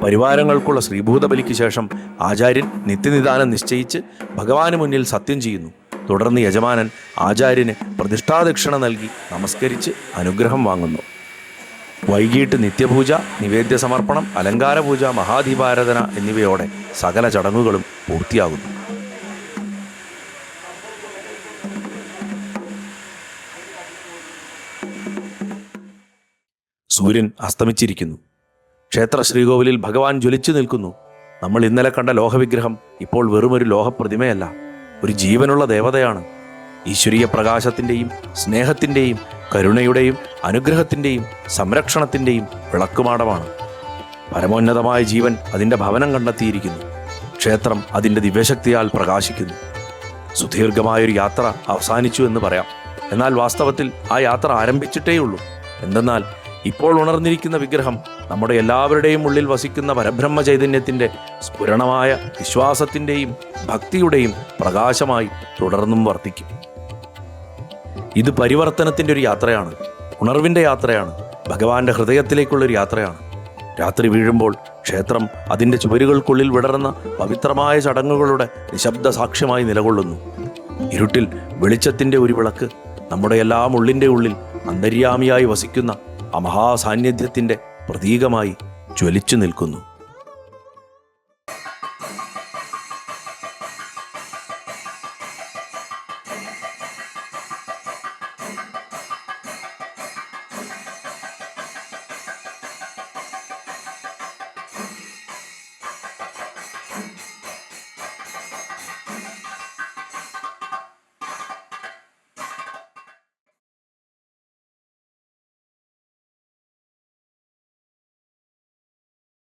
പരിവാരങ്ങൾക്കുള്ള ശ്രീഭൂതബലിക്ക് ശേഷം ആചാര്യൻ നിത്യനിദാനം നിശ്ചയിച്ച് ഭഗവാന് മുന്നിൽ സത്യം ചെയ്യുന്നു. തുടർന്ന് യജമാനൻ ആചാര്യന് പ്രതിഷ്ഠാദക്ഷിണ നൽകി നമസ്കരിച്ച് അനുഗ്രഹം വാങ്ങുന്നു. വൈകിട്ട് നിത്യപൂജ, നിവേദ്യ സമർപ്പണം, അലങ്കാരപൂജ, മഹാദീപാരാധന എന്നിവയോടെ സകല ചടങ്ങുകളും പൂർത്തിയാകുന്നു. സൂര്യൻ അസ്തമിച്ചിരിക്കുന്നു. ക്ഷേത്ര ശ്രീകോവിലിൽ ഭഗവാൻ ജ്വലിച്ചു നിൽക്കുന്നു. നമ്മൾ ഇന്നലെ കണ്ട ലോഹവിഗ്രഹം ഇപ്പോൾ വെറുമൊരു ലോഹപ്രതിമയല്ല, ഒരു ജീവനുള്ള ദേവതയാണ്. ഈശ്വരീയ പ്രകാശത്തിൻ്റെയും സ്നേഹത്തിൻ്റെയും കരുണയുടെയും അനുഗ്രഹത്തിൻ്റെയും സംരക്ഷണത്തിൻ്റെയും വിളക്കുമാടമാണ്. പരമോന്നതമായ ജീവൻ അതിൻ്റെ ഭവനം കണ്ടെത്തിയിരിക്കുന്നു. ക്ഷേത്രം അതിൻ്റെ ദിവ്യശക്തിയാൽ പ്രകാശിക്കുന്നു. സുദീർഘമായൊരു യാത്ര അവസാനിച്ചു എന്ന് പറയാം. എന്നാൽ വാസ്തവത്തിൽ ആ യാത്ര ആരംഭിച്ചിട്ടേയുള്ളൂ. എന്തെന്നാൽ ഇപ്പോൾ ഉണർന്നിരിക്കുന്ന വിഗ്രഹം നമ്മുടെ എല്ലാവരുടെയും ഉള്ളിൽ വസിക്കുന്ന പരബ്രഹ്മ ചൈതന്യത്തിൻ്റെ സ്ഫുരണമായ വിശ്വാസത്തിൻ്റെയും ഭക്തിയുടെയും പ്രകാശമായി തുടർന്നും വർത്തിക്കും. ഇത് പരിവർത്തനത്തിൻ്റെ ഒരു യാത്രയാണ്, ഉണർവിൻ്റെ യാത്രയാണ്, ഭഗവാന്റെ ഹൃദയത്തിലേക്കുള്ളൊരു യാത്രയാണ്. രാത്രി വീഴുമ്പോൾ ക്ഷേത്രം അതിൻ്റെ ചുവരുകൾക്കുള്ളിൽ വിടർന്ന പവിത്രമായ ചടങ്ങുകളുടെ നിശബ്ദ സാക്ഷ്യമായി നിലകൊള്ളുന്നു. ഇരുട്ടിൽ വെളിച്ചത്തിൻ്റെ ഒരു വിളക്ക് നമ്മുടെ എല്ലാം ഉള്ളിൻ്റെ ഉള്ളിൽ അന്തര്യാമിയായി വസിക്കുന്ന ആ മഹാസാന്നിധ്യത്തിൻ്റെ പ്രതീകമായി ജ്വലിച്ചു നിൽക്കുന്നു.